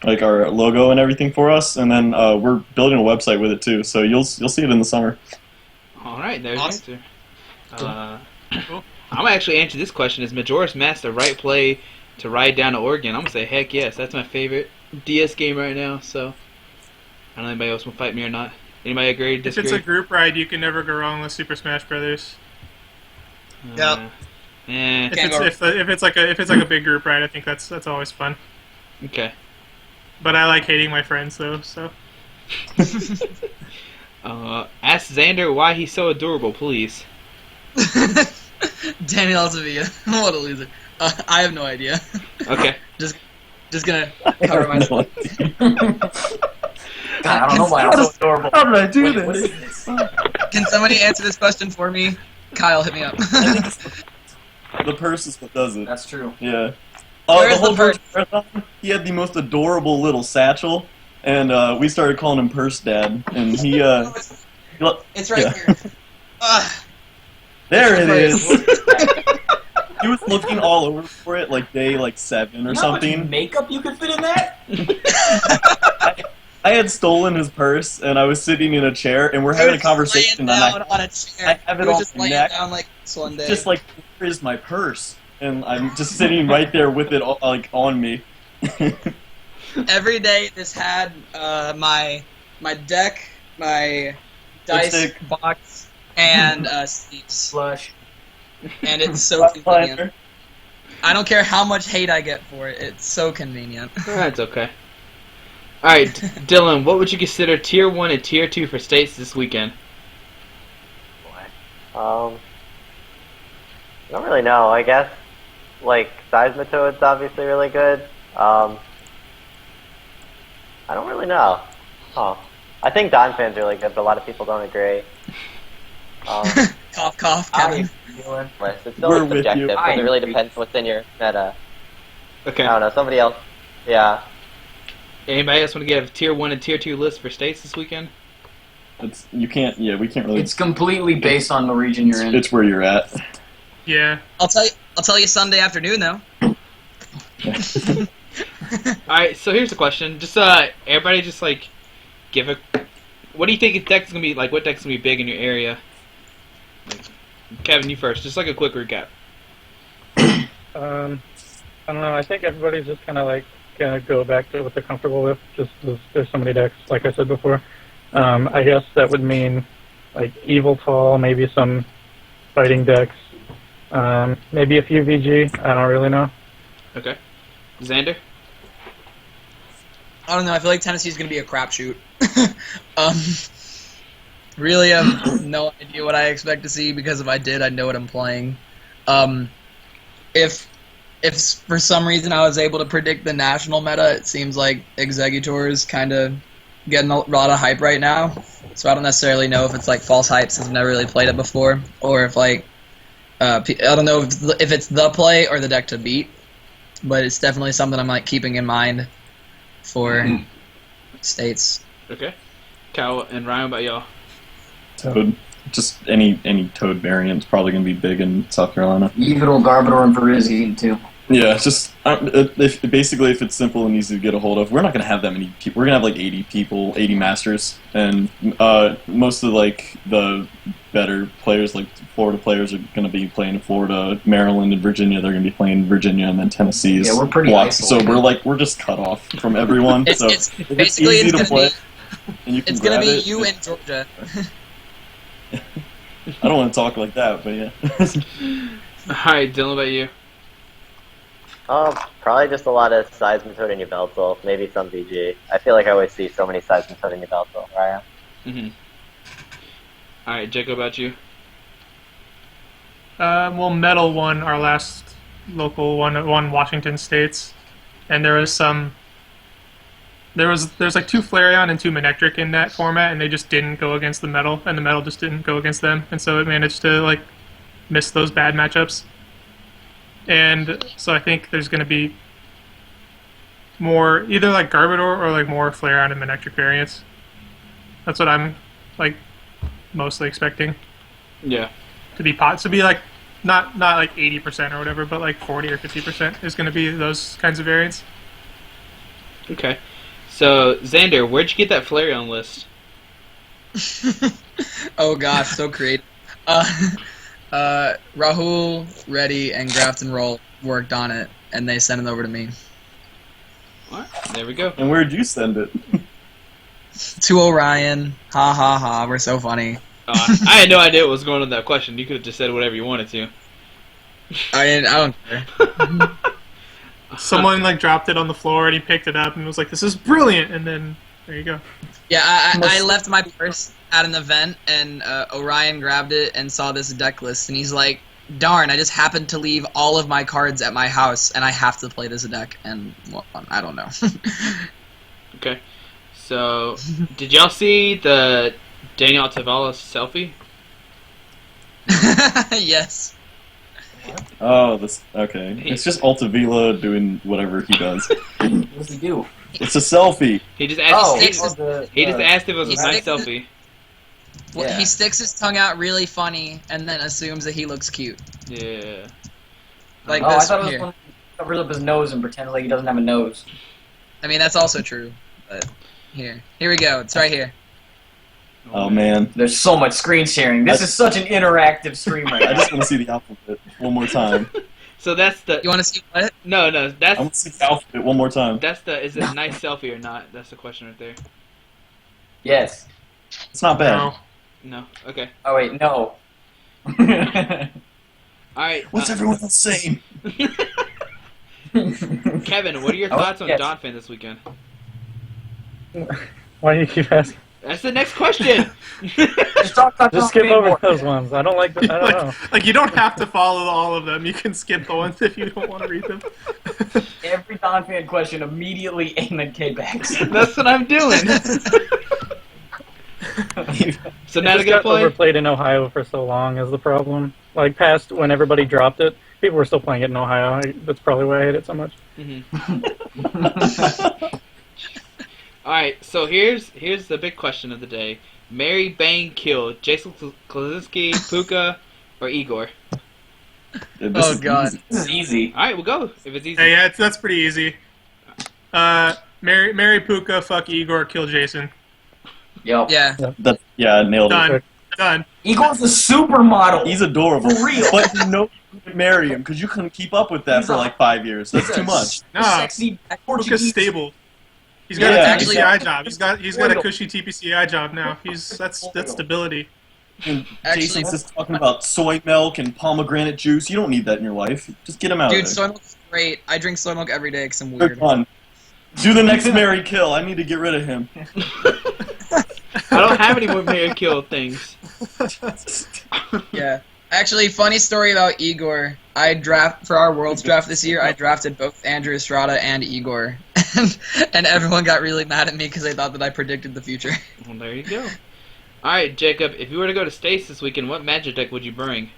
[SPEAKER 2] like our logo and everything for us, and then we're building a website with it too. So you'll see it in the summer.
[SPEAKER 1] Alright, there's
[SPEAKER 7] Awesome.
[SPEAKER 1] the answer. I'm gonna actually answer this question. Is Majora's Mask the right play to ride down to Oregon? I'm gonna say heck yes. That's my favorite DS game right now. So I don't know if anybody else will fight me or not. Anybody agree?
[SPEAKER 4] If
[SPEAKER 1] Disagree?
[SPEAKER 4] it's a group ride, you can never go wrong with Super Smash Brothers.
[SPEAKER 7] Yep.
[SPEAKER 1] Eh,
[SPEAKER 4] If it's like a big group ride, I think that's always fun.
[SPEAKER 1] okay.
[SPEAKER 4] But I like hating my friends though, so.
[SPEAKER 1] Ask Xander why he's so adorable, please.
[SPEAKER 7] Daniel Sevilla. What a loser. I have no idea.
[SPEAKER 1] Okay.
[SPEAKER 7] Just gonna cover myself.
[SPEAKER 5] God, I don't know why I'm so adorable.
[SPEAKER 2] How did I do
[SPEAKER 5] Wait, what
[SPEAKER 2] this?
[SPEAKER 5] is this?
[SPEAKER 7] Can somebody answer this question for me? Kyle, hit me up.
[SPEAKER 2] I think it's the purse is what does it.
[SPEAKER 5] That's true.
[SPEAKER 2] Yeah.
[SPEAKER 7] Where's
[SPEAKER 2] The whole
[SPEAKER 7] the purse?
[SPEAKER 2] Georgia Marathon, he had the most adorable little satchel, and we started calling him Purse Dad, and he
[SPEAKER 7] It's right
[SPEAKER 2] Yeah.
[SPEAKER 7] here.
[SPEAKER 2] there it
[SPEAKER 7] It's
[SPEAKER 2] is. He was looking all over for it like day 7 or
[SPEAKER 5] You know how much
[SPEAKER 2] something.
[SPEAKER 5] makeup you could fit in that?
[SPEAKER 2] I had stolen his purse, and I was sitting in a chair, and we're having a conversation,
[SPEAKER 7] Laying
[SPEAKER 2] and
[SPEAKER 7] down on a chair.
[SPEAKER 2] I have it
[SPEAKER 7] He was
[SPEAKER 2] on
[SPEAKER 7] just
[SPEAKER 2] my
[SPEAKER 7] laying
[SPEAKER 2] neck.
[SPEAKER 7] down like this one day.
[SPEAKER 2] just like, where is my purse? And I'm just sitting right there with it like on me.
[SPEAKER 7] Every day this had my deck, my dice
[SPEAKER 2] Lipstick.
[SPEAKER 7] box, and sleeves.
[SPEAKER 5] Slush.
[SPEAKER 7] And it's so convenient. I don't care how much hate I get for it. It's so convenient.
[SPEAKER 1] That's okay. Alright, Dylan, what would you consider Tier 1 and Tier 2 for states this weekend?
[SPEAKER 3] I don't really know. I guess like Seismitoad's obviously really good. I don't really know. Oh, I think Donphan's really good, but a lot of people don't agree.
[SPEAKER 7] Cough, cough, Kevin.
[SPEAKER 3] It's still
[SPEAKER 2] We're
[SPEAKER 3] like,
[SPEAKER 2] with
[SPEAKER 3] subjective,
[SPEAKER 2] you.
[SPEAKER 3] because it really depends what's in your meta.
[SPEAKER 1] Okay.
[SPEAKER 3] I don't know. Somebody else. Yeah.
[SPEAKER 1] Anybody else want to give Tier 1 and Tier 2 lists for states this weekend?
[SPEAKER 2] We can't really.
[SPEAKER 5] It's completely based on the region you're in.
[SPEAKER 2] It's where you're at.
[SPEAKER 4] Yeah.
[SPEAKER 7] I'll tell you Sunday afternoon though.
[SPEAKER 1] Alright, so here's the question. Just everybody just like give a what do you think deck's gonna be like what deck's gonna be big in your area? Like, Kevin, you first. Just like a quick recap.
[SPEAKER 6] I don't know. I think everybody's just kind of like gonna go back to what they're comfortable with. Just there's so many decks, like I said before. I guess that would mean like Evil Tall, maybe some fighting decks, maybe a few VG. I don't really know.
[SPEAKER 1] Okay. Xander?
[SPEAKER 7] I don't know. I feel like Tennessee's gonna be a crapshoot. Really, I have no idea what I expect to see because if I did, I'd know what I'm playing. If for some reason I was able to predict the national meta, it seems like Executor is kind of getting a lot of hype right now. So I don't necessarily know if it's like false hype since I've never really played it before, or if like I don't know if it's the play or the deck to beat. But it's definitely something I'm like keeping in mind for states.
[SPEAKER 1] Okay. Cal and Ryan, about y'all?
[SPEAKER 2] Toad. Just any Toad variant is probably going to be big in South Carolina.
[SPEAKER 5] Evil, Garbodor, and Parisi too.
[SPEAKER 2] Yeah, it's just if it's simple and easy to get a hold of, we're not going to have that many people. We're going to have like 80 people, 80 masters, and most of like the better players, like Florida players, are going to be playing in Florida. Maryland and Virginia, they're going to be playing in Virginia, and then Tennessee's
[SPEAKER 5] Yeah, we're pretty
[SPEAKER 2] blocked. So
[SPEAKER 5] isolated.
[SPEAKER 2] we're just cut off from everyone. So
[SPEAKER 7] It's
[SPEAKER 2] if
[SPEAKER 7] basically
[SPEAKER 2] it's easy to
[SPEAKER 7] gonna
[SPEAKER 2] play,
[SPEAKER 7] be
[SPEAKER 2] and you can
[SPEAKER 7] it's gonna
[SPEAKER 2] grab
[SPEAKER 7] be
[SPEAKER 2] it,
[SPEAKER 7] you in Georgia.
[SPEAKER 2] I don't want to talk like that, but yeah.
[SPEAKER 1] Alright, Dylan, about you?
[SPEAKER 3] Probably just a lot of Seismitoad in Yveltal, maybe some VG. I feel like I always see so many Seismitoad in Yveltal, right?
[SPEAKER 1] Mm-hmm. All right, Jacob, about you?
[SPEAKER 4] Well, Metal won our last local one. It won Washington State's, and there's like 2 Flareon and 2 Manectric in that format, and they just didn't go against the Metal, and the Metal just didn't go against them, and so it managed to like miss those bad matchups. And so I think there's going to be more either like Garbodor or like more Flareon and Manectric variants. That's what I'm like mostly expecting.
[SPEAKER 1] Yeah.
[SPEAKER 4] To be like not like 80% or whatever, but like 40 or 50% is going to be those kinds of variants.
[SPEAKER 1] Okay. So, Xander, where'd you get that Flareon list?
[SPEAKER 7] Oh gosh, so creative. Rahul, Reddy, and Grafton Roll worked on it, and they sent it over to me.
[SPEAKER 1] Alright, there we go.
[SPEAKER 2] And where'd you send it?
[SPEAKER 7] To Orion. Ha ha ha, we're so funny.
[SPEAKER 1] I had no idea what was going on with that question. You could have just said whatever you wanted to.
[SPEAKER 7] I don't care.
[SPEAKER 4] Someone like dropped it on the floor and he picked it up and was like, "This is brilliant!" And then there you go.
[SPEAKER 7] Yeah, I left my purse at an event, and Orion grabbed it and saw this deck list, and he's like, "Darn, I just happened to leave all of my cards at my house, and I have to play this deck." And well, I don't know.
[SPEAKER 1] Okay. So, did y'all see the Daniel Tavalis selfie?
[SPEAKER 7] Yes.
[SPEAKER 2] Oh, this okay. It's just Altavila doing whatever he does.
[SPEAKER 5] What does he do?
[SPEAKER 2] It's a selfie.
[SPEAKER 1] He just asked. He just
[SPEAKER 5] the
[SPEAKER 1] asked if it was a
[SPEAKER 7] He
[SPEAKER 1] nice
[SPEAKER 7] sticks
[SPEAKER 1] selfie.
[SPEAKER 7] Well,
[SPEAKER 5] Yeah.
[SPEAKER 7] he sticks his tongue out really funny, and then assumes that he looks cute.
[SPEAKER 1] Yeah.
[SPEAKER 7] Like
[SPEAKER 5] I
[SPEAKER 7] this
[SPEAKER 5] thought it was
[SPEAKER 7] here.
[SPEAKER 5] when he covers up his nose and pretends like he doesn't have a nose.
[SPEAKER 7] I mean, that's also true. But here we go. It's right here.
[SPEAKER 2] Oh man,
[SPEAKER 5] There's so much screen sharing. This is such an interactive stream right
[SPEAKER 2] I
[SPEAKER 5] now.
[SPEAKER 2] just want to see the alphabet one more time.
[SPEAKER 1] So that's the.
[SPEAKER 7] You want to see what?
[SPEAKER 1] No,
[SPEAKER 2] I
[SPEAKER 1] that's
[SPEAKER 2] want to see the alphabet one more time.
[SPEAKER 1] that's the. Is it a nice selfie or not? That's the question right there.
[SPEAKER 5] Yes.
[SPEAKER 2] It's not bad.
[SPEAKER 4] No.
[SPEAKER 1] No. Okay.
[SPEAKER 5] Oh wait, no.
[SPEAKER 1] All right.
[SPEAKER 2] What's everyone else saying?
[SPEAKER 1] Kevin, what are your
[SPEAKER 5] Oh,
[SPEAKER 1] thoughts on
[SPEAKER 5] yes.
[SPEAKER 1] Donphan this weekend?
[SPEAKER 6] Why do you keep asking?
[SPEAKER 1] That's the next question.
[SPEAKER 5] Just talk about
[SPEAKER 6] Just
[SPEAKER 5] Tom
[SPEAKER 6] skip over
[SPEAKER 5] Feenmore.
[SPEAKER 6] those ones. I don't like. I don't know.
[SPEAKER 4] Like you don't have to follow all of them. You can skip the ones if you don't want to read them.
[SPEAKER 5] Every Donphan question immediately aim at K-Bax.
[SPEAKER 1] That's what I'm doing. So
[SPEAKER 6] It
[SPEAKER 1] now to
[SPEAKER 6] just
[SPEAKER 1] get
[SPEAKER 6] got
[SPEAKER 1] play.
[SPEAKER 6] overplayed in Ohio for so long is the problem. Like past when everybody dropped it, people were still playing it in Ohio. That's probably why I hate it so much.
[SPEAKER 1] All right. So here's the big question of the day: Marry, bang, kill Jason Klasinski, Puka, or Igor?
[SPEAKER 7] Oh god.
[SPEAKER 5] This is easy.
[SPEAKER 1] All right, we'll go if it's easy.
[SPEAKER 4] Hey, yeah, that's pretty easy. Marry Puka, fuck Igor, kill Jason.
[SPEAKER 5] Yo.
[SPEAKER 7] Yeah.
[SPEAKER 2] Yeah, nailed it.
[SPEAKER 4] Done. Done.
[SPEAKER 5] Igor's a supermodel.
[SPEAKER 2] He's adorable.
[SPEAKER 5] For real.
[SPEAKER 2] But you know you couldn't marry him because you couldn't keep up with that
[SPEAKER 5] He's
[SPEAKER 2] for
[SPEAKER 5] a-
[SPEAKER 2] like 5 years. That's
[SPEAKER 5] he's
[SPEAKER 2] too
[SPEAKER 5] a
[SPEAKER 2] much.
[SPEAKER 4] No,
[SPEAKER 5] Sexy
[SPEAKER 4] Puka's
[SPEAKER 5] Portuguese.
[SPEAKER 4] stable. He's got
[SPEAKER 2] Yeah,
[SPEAKER 4] a
[SPEAKER 7] he's
[SPEAKER 4] TPCI job. He's got a cushy TPCI job now. That's stability.
[SPEAKER 2] And
[SPEAKER 7] Actually-
[SPEAKER 2] Jason's just talking about soy milk and pomegranate juice. You don't need that in your life. Just get him out
[SPEAKER 7] Dude,
[SPEAKER 2] of there.
[SPEAKER 7] soy milk's great. I drink soy milk every day because I'm
[SPEAKER 2] Good
[SPEAKER 7] weird.
[SPEAKER 2] fun. Do the next Mary kill. I need to get rid of him.
[SPEAKER 1] I don't have any more Marry Kill things.
[SPEAKER 7] Yeah. Actually, funny story about Igor. I draft for our Worlds draft this year. I drafted both Andrew Estrada and Igor, and everyone got really mad at me because they thought that I predicted the future.
[SPEAKER 1] Well, there you go. All right, Jacob. If you were to go to Stace this weekend, what Magic deck would you bring?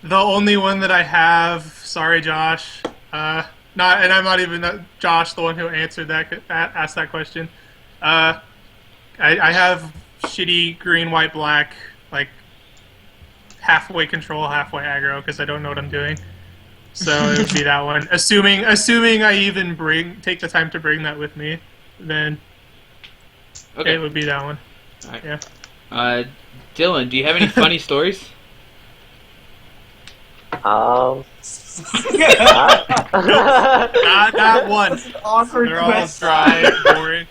[SPEAKER 4] The only one that I have. Sorry, Josh. And I'm not even Josh, the one who answered asked that question. I have shitty green, white, black, like halfway control, halfway aggro, because I don't know what I'm doing. So it would be that one. Assuming I even take the time to bring that with me, then
[SPEAKER 1] Okay.
[SPEAKER 4] it would be that one.
[SPEAKER 1] All right.
[SPEAKER 4] Yeah.
[SPEAKER 1] Dylan, do you have any funny stories?
[SPEAKER 3] Um.
[SPEAKER 4] Not one.
[SPEAKER 5] Awkward
[SPEAKER 4] They're all
[SPEAKER 5] question.
[SPEAKER 4] dry, boring.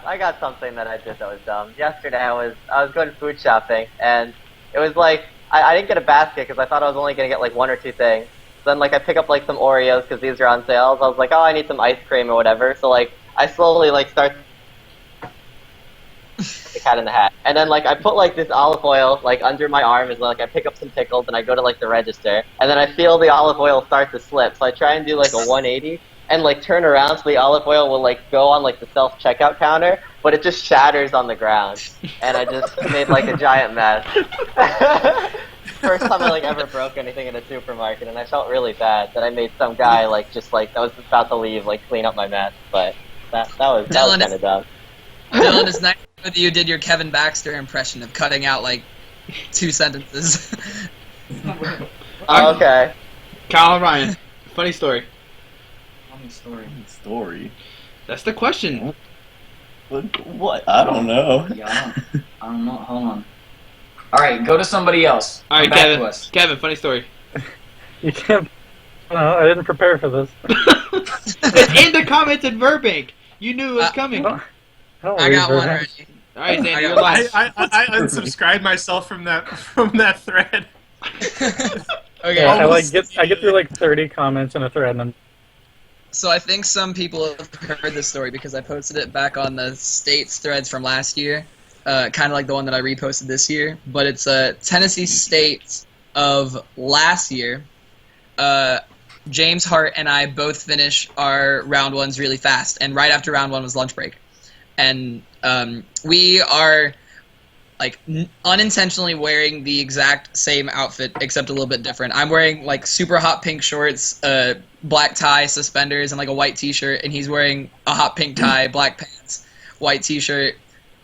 [SPEAKER 3] I got something that I did that was dumb. Yesterday I was going food shopping, and it was like I didn't get a basket because I thought I was only gonna get like one or two things. Then like I pick up like some Oreos because these are on sale. So I was like, oh, I need some ice cream or whatever. So like I slowly like start the Cat in the Hat, and then like I put like this olive oil like under my arm as well. Like I pick up some pickles and I go to like the register, and then I feel the olive oil start to slip. So I try and do like a 180 and like turn around so the olive oil will like go on like the self checkout counter, but it just shatters on the ground, and I just made like a giant mess. First time I like ever broke anything in a supermarket, and I felt really bad that I made some guy like just like that was about to leave like clean up my mess, but that was kind of dumb.
[SPEAKER 7] Dylan, it's nice that you did your Kevin Baxter impression of cutting out like 2 sentences.
[SPEAKER 3] Okay.
[SPEAKER 1] Kyle and Ryan, funny story.
[SPEAKER 5] Funny story.
[SPEAKER 2] Story.
[SPEAKER 1] That's the question.
[SPEAKER 2] What? I don't know.
[SPEAKER 5] Yeah, I don't know. Hold on. All right, go to somebody else.
[SPEAKER 1] All right,
[SPEAKER 5] Come back to us.
[SPEAKER 1] Kevin, funny story.
[SPEAKER 6] You can't. No, I didn't prepare for this.
[SPEAKER 1] It's in the comments in Burbank. You knew it was coming. All
[SPEAKER 7] I got one already.
[SPEAKER 1] right, Xander, you're last.
[SPEAKER 4] I unsubscribed myself from that thread.
[SPEAKER 7] Okay.
[SPEAKER 6] Yeah, I get through like 30 comments in a thread, and
[SPEAKER 7] So I think some people have heard this story because I posted it back on the states threads from last year, kind of like the one that I reposted this year. But it's Tennessee State of last year. James Hart and I both finish our round ones really fast, and right after round one was lunch break, and we are like unintentionally wearing the exact same outfit except a little bit different. I'm wearing like super hot pink shorts, black tie, suspenders, and like a white t-shirt, and he's wearing a hot pink tie, black pants, white t-shirt,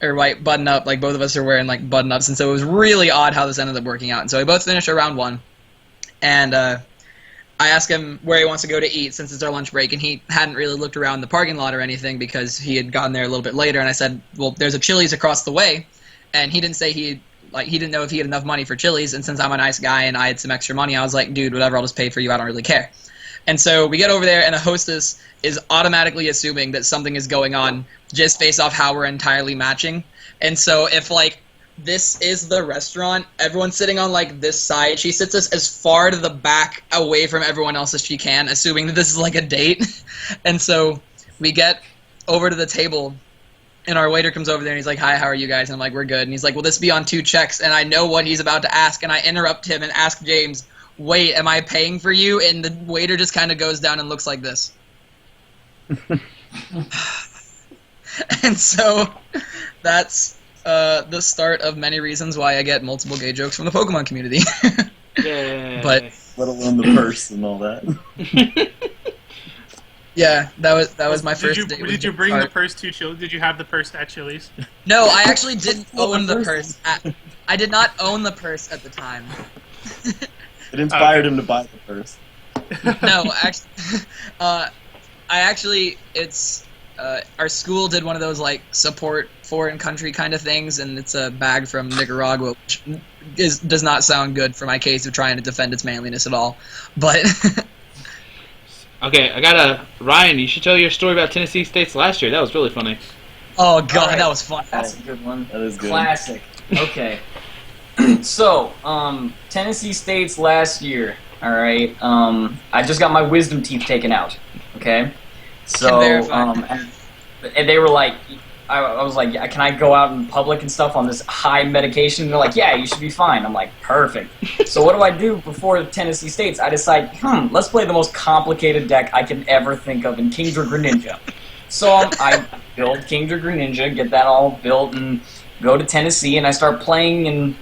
[SPEAKER 7] or white button-up. Like both of us are wearing like button-ups, and so it was really odd how this ended up working out. And so we both finished our round one, and I asked him where he wants to go to eat since it's our lunch break, and he hadn't really looked around the parking lot or anything because he had gotten there a little bit later. And I said, well, there's a Chili's across the way. And he didn't say he didn't know if he had enough money for Chili's, and since I'm a nice guy and I had some extra money, I was like, dude, whatever, I'll just pay for you, I don't really care. And so we get over there, and the hostess is automatically assuming that something is going on just based off how we're entirely matching. And so if, like, this is the restaurant, everyone's sitting on, like, this side, she sits us as far to the back away from everyone else as she can, assuming that this is, like, a date. And so we get over to the table, and our waiter comes over there and he's like, hi, how are you guys? And I'm like, we're good. And he's like, will this be on 2 checks? And I know what he's about to ask, and I interrupt him and ask James, wait, am I paying for you? And the waiter just kind of goes down and looks like this. And so that's the start of many reasons why I get multiple gay jokes from the Pokemon community.
[SPEAKER 1] Yeah.
[SPEAKER 7] But
[SPEAKER 2] Let alone the purse and all that.
[SPEAKER 7] yeah, that was my first date.
[SPEAKER 4] Did you bring the purse to Chili's? Did you have the purse at Chili's?
[SPEAKER 7] No, I actually didn't own the purse. I did not own the purse at the time.
[SPEAKER 2] It inspired him to buy the purse.
[SPEAKER 7] No, actually, it's our school did one of those like support foreign country kind of things, and it's a bag from Nicaragua, which does not sound good for my case of trying to defend its manliness at all. But
[SPEAKER 1] Okay, I got Ryan, you should tell your story about Tennessee State's last year. That was really funny.
[SPEAKER 7] oh god,
[SPEAKER 5] All right.
[SPEAKER 7] that was fun.
[SPEAKER 5] That's a good one.
[SPEAKER 2] That is good.
[SPEAKER 5] Classic. Okay. So, Tennessee State's last year. All right. I just got my wisdom teeth taken out. Okay. So,
[SPEAKER 7] Can verify.
[SPEAKER 5] And they were like, I was like, can I go out in public and stuff on this high medication? And they're like, yeah, you should be fine. I'm like, perfect. So what do I do before Tennessee State's? I decide, let's play the most complicated deck I can ever think of in Kingdra Greninja. So I build Kingdra Greninja, get that all built, and go to Tennessee, and I start playing, and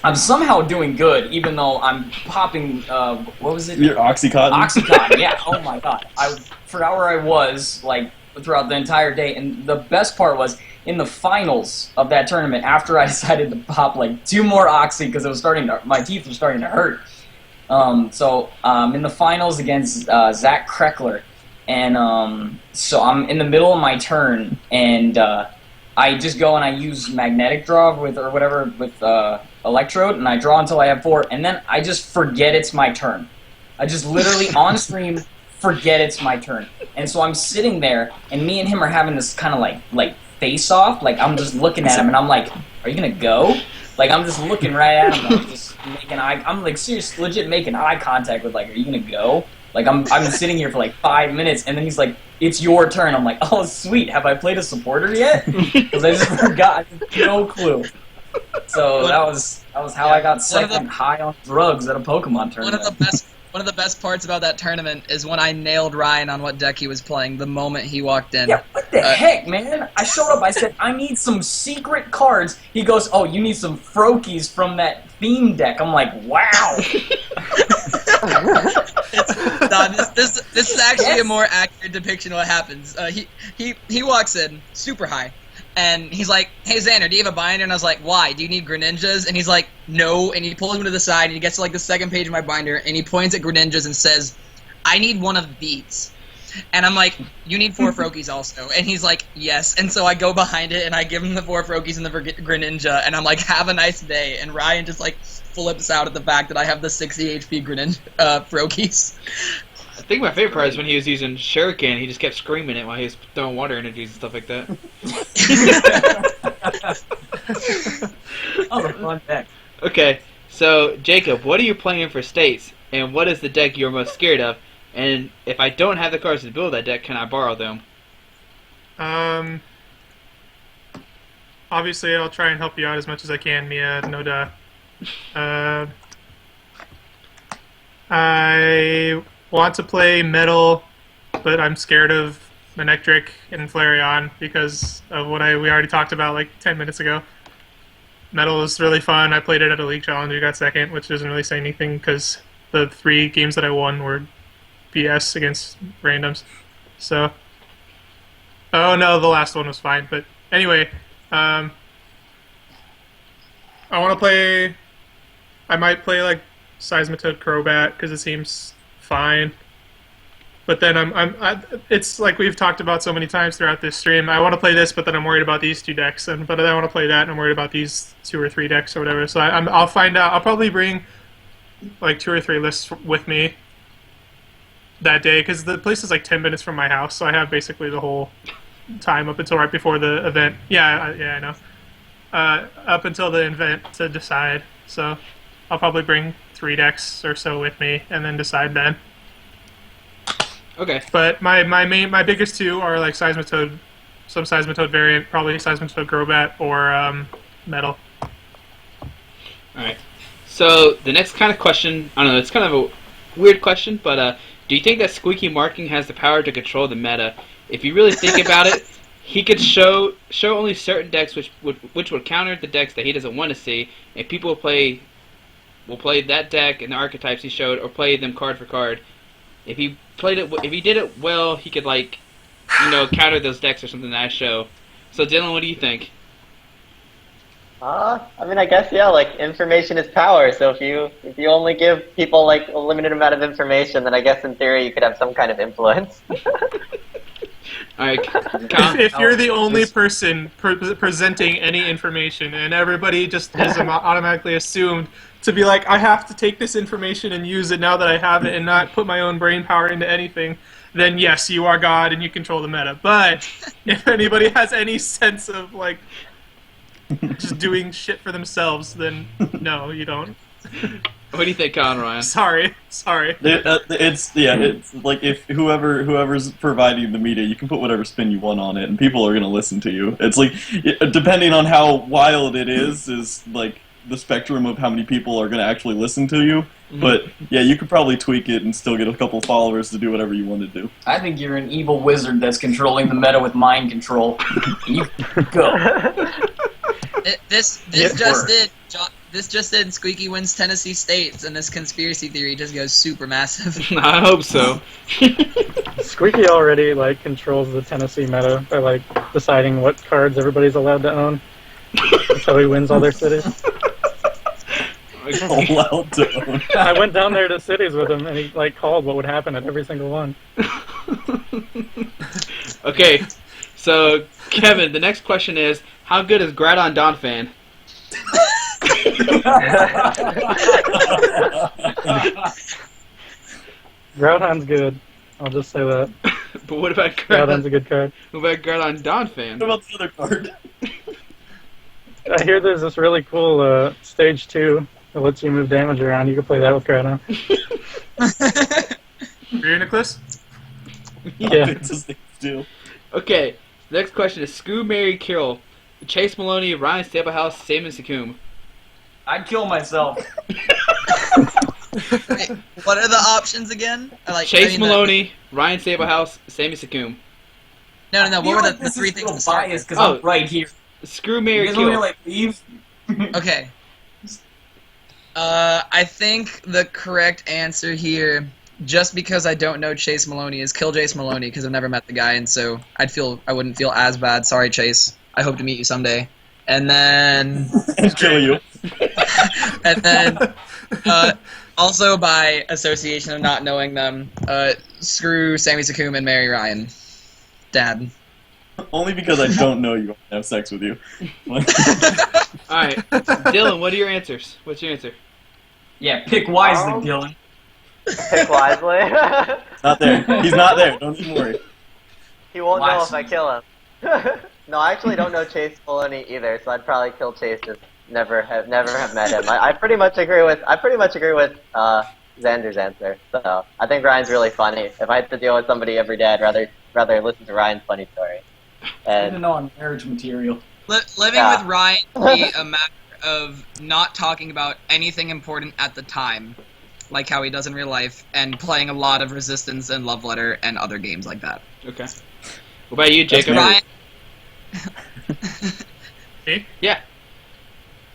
[SPEAKER 5] I'm somehow doing good, even though I'm popping, what was it?
[SPEAKER 2] Your Oxycontin?
[SPEAKER 5] Oxycontin, yeah. Oh my god. I forgot where I was, like, throughout the entire day, and the best part was in the finals of that tournament, after I decided to pop like 2 more Oxy because it was my teeth were starting to hurt. So in the finals against Zach Kreckler, and so I'm in the middle of my turn, and I just go and I use magnetic draw with electrode, and I draw until I have 4, and then I just forget it's my turn. I just literally on stream forget it's my turn. And so I'm sitting there, and me and him are having this kind of like face off. Like I'm just looking at him, and I'm like, "Are you gonna go?" Like, I'm just looking right at him. I'm just making I'm like, serious, legit making eye contact with, like, are you gonna go? Like, I've been sitting here for like 5 minutes, and then he's like, it's your turn. I'm like, oh, sweet. Have I played a supporter yet? Because I just forgot. No clue. So that was how I got second high on drugs at a Pokemon tournament.
[SPEAKER 7] One of the best parts about that tournament is when I nailed Ryan on what deck he was playing the moment he walked in.
[SPEAKER 5] Yeah, what the heck, man? I showed up, I said, I need some secret cards. He goes, oh, you need some Froakies from that theme deck. I'm like, wow.
[SPEAKER 7] This is actually a more accurate depiction of what happens. He walks in, super high. And he's like, hey, Xander, do you have a binder? And I was like, why? Do you need Greninjas? And he's like, no. And he pulls me to the side, and he gets to, like, the second page of my binder, and he points at Greninjas and says, I need one of these. And I'm like, you need 4 Froakies also. And he's like, yes. And so I go behind it, and I give him the 4 Froakies and the Greninja, and I'm like, have a nice day. And Ryan just, like, flips out at the fact that I have the 60 HP Greninja Froakies.
[SPEAKER 1] I think my favorite part is when he was using Shuriken, he just kept screaming it while he was throwing water energies and stuff like that.
[SPEAKER 5] That was a fun deck.
[SPEAKER 1] Okay, so Jacob, what are you playing for states, and what is the deck you're most scared of? And if I don't have the cards to build that deck, can I borrow them?
[SPEAKER 4] Obviously, I'll try and help you out as much as I can, Mia. No duh. I want to play Metal, but I'm scared of Manectric and Flareon because of what we already talked about like 10 minutes ago. Metal is really fun. I played it at a League Challenger, got second, which doesn't really say anything because the 3 games that I won were BS against randoms. So, oh no, the last one was fine. But anyway, I want to play. I might play like Seismitoad Crobat because it seems fine. But then it's like we've talked about so many times throughout this stream. I want to play this, but then I'm worried about these 2 decks, but I want to play that, and I'm worried about these 2 or 3 decks or whatever. So I'll find out. I'll probably bring like 2 or 3 lists with me that day because the place is like 10 minutes from my house, so I have basically the whole time up until right before the event. Yeah, I know. Up until the event to decide. So I'll probably bring 3 decks or so with me and then decide then.
[SPEAKER 1] Okay.
[SPEAKER 4] But my biggest 2 are like Seismitoad, some Seismitoad variant, probably Seismitoad Crobat or Metal.
[SPEAKER 1] Alright. So the next kind of question, I don't know, it's kind of a weird question, but do you think that Squeaky Marking has the power to control the meta? If you really think about it, he could show only certain decks which would counter the decks that he doesn't want to see, and people will play that deck and the archetypes he showed, or play them card for card. If he did it well, he could like, counter those decks or something that I show. So Dylan, what do you think?
[SPEAKER 3] I mean, I guess yeah. Like, information is power. So if you only give people like a limited amount of information, then I guess in theory you could have some kind of influence.
[SPEAKER 1] All right,
[SPEAKER 4] if you're the only person presenting any information, and everybody just has automatically assumed to be like, I have to take this information and use it now that I have it, and not put my own brain power into anything, then yes, you are God and you control the meta. But if anybody has any sense of like just doing shit for themselves, then no, you don't.
[SPEAKER 1] What do you think, Ryan?
[SPEAKER 4] Sorry.
[SPEAKER 2] It's like if whoever's providing the media, you can put whatever spin you want on it, and people are gonna listen to you. It's like depending on how wild it is like the spectrum of how many people are gonna actually listen to you. Mm-hmm. But yeah, you could probably tweak it and still get a couple followers to do whatever you want to do.
[SPEAKER 5] I think you're an evil wizard that's controlling the meta with mind control. You go.
[SPEAKER 7] This just did Squeaky wins Tennessee State, and this conspiracy theory just goes super massive.
[SPEAKER 1] I hope so.
[SPEAKER 6] Squeaky already like controls the Tennessee meta by like deciding what cards everybody's allowed to own. That's how he wins all their cities.
[SPEAKER 2] Allowed to own.
[SPEAKER 6] I went down there to cities with him, and he like called what would happen at every single one.
[SPEAKER 1] Okay, so Kevin, the next question is, how good is Groudon-Donphan?
[SPEAKER 6] Groudon's good. I'll just say that.
[SPEAKER 1] But what about
[SPEAKER 6] Groudon's a good card.
[SPEAKER 1] What about Groudon-Donphan?
[SPEAKER 2] What about the other card?
[SPEAKER 6] I hear there's this really cool stage 2 that lets you move damage around. You can play that with Groudon.
[SPEAKER 4] Rear Nicholas?
[SPEAKER 6] Yeah.
[SPEAKER 2] It's a stage 2.
[SPEAKER 1] Okay, next question is Scoo, Mary, Kill, Chase Maloney, Ryan Stablehouse, Simon Sakum.
[SPEAKER 5] I'd kill myself.
[SPEAKER 7] Wait, what are the options again?
[SPEAKER 1] Chase Maloney, Ryan Stablehouse, Sammy Sakum.
[SPEAKER 7] No.
[SPEAKER 5] I
[SPEAKER 7] What
[SPEAKER 5] feel
[SPEAKER 7] were
[SPEAKER 5] like
[SPEAKER 7] the
[SPEAKER 5] this
[SPEAKER 7] three
[SPEAKER 5] is
[SPEAKER 7] things
[SPEAKER 5] a
[SPEAKER 7] to start
[SPEAKER 5] bias
[SPEAKER 7] with?
[SPEAKER 5] because
[SPEAKER 1] Oh.
[SPEAKER 5] I'm right here.
[SPEAKER 1] Screw,
[SPEAKER 5] You
[SPEAKER 1] Mary,
[SPEAKER 5] guys want me to
[SPEAKER 1] Kill.
[SPEAKER 5] like leave?
[SPEAKER 7] Okay. I think the correct answer here, just because I don't know Chase Maloney, is kill Chase Maloney because I've never met the guy, and so I wouldn't feel as bad. Sorry, Chase. I hope to meet you someday. And then,
[SPEAKER 2] Kill you.
[SPEAKER 7] also by association of not knowing them, screw Sammy Sakum and Mary Ryan. Dad.
[SPEAKER 2] Only because I don't know you. I want to have sex with you.
[SPEAKER 1] Alright, Dylan, what are your answers? What's your answer?
[SPEAKER 5] Yeah, pick wisely,
[SPEAKER 3] Oh.
[SPEAKER 5] Dylan.
[SPEAKER 3] Pick wisely.
[SPEAKER 2] Not there. He's not there. Don't even worry.
[SPEAKER 3] He won't know if
[SPEAKER 5] Wisely.
[SPEAKER 3] I kill him. No, I actually don't know Chase Maloney either, so I'd probably kill Chase. Just never have met him. I pretty much agree with Xander's answer. So I think Ryan's really funny. If I had to deal with somebody every day, I'd rather listen to Ryan's funny story.
[SPEAKER 5] I don't
[SPEAKER 3] And
[SPEAKER 5] know on marriage material.
[SPEAKER 7] Living
[SPEAKER 3] Yeah.
[SPEAKER 7] with Ryan would be a matter of not talking about anything important at the time, like how he does in real life, and playing a lot of Resistance and Love Letter and other games like that.
[SPEAKER 1] Okay. What about you, Jacob?
[SPEAKER 7] Ryan,
[SPEAKER 4] Me?
[SPEAKER 1] Yeah.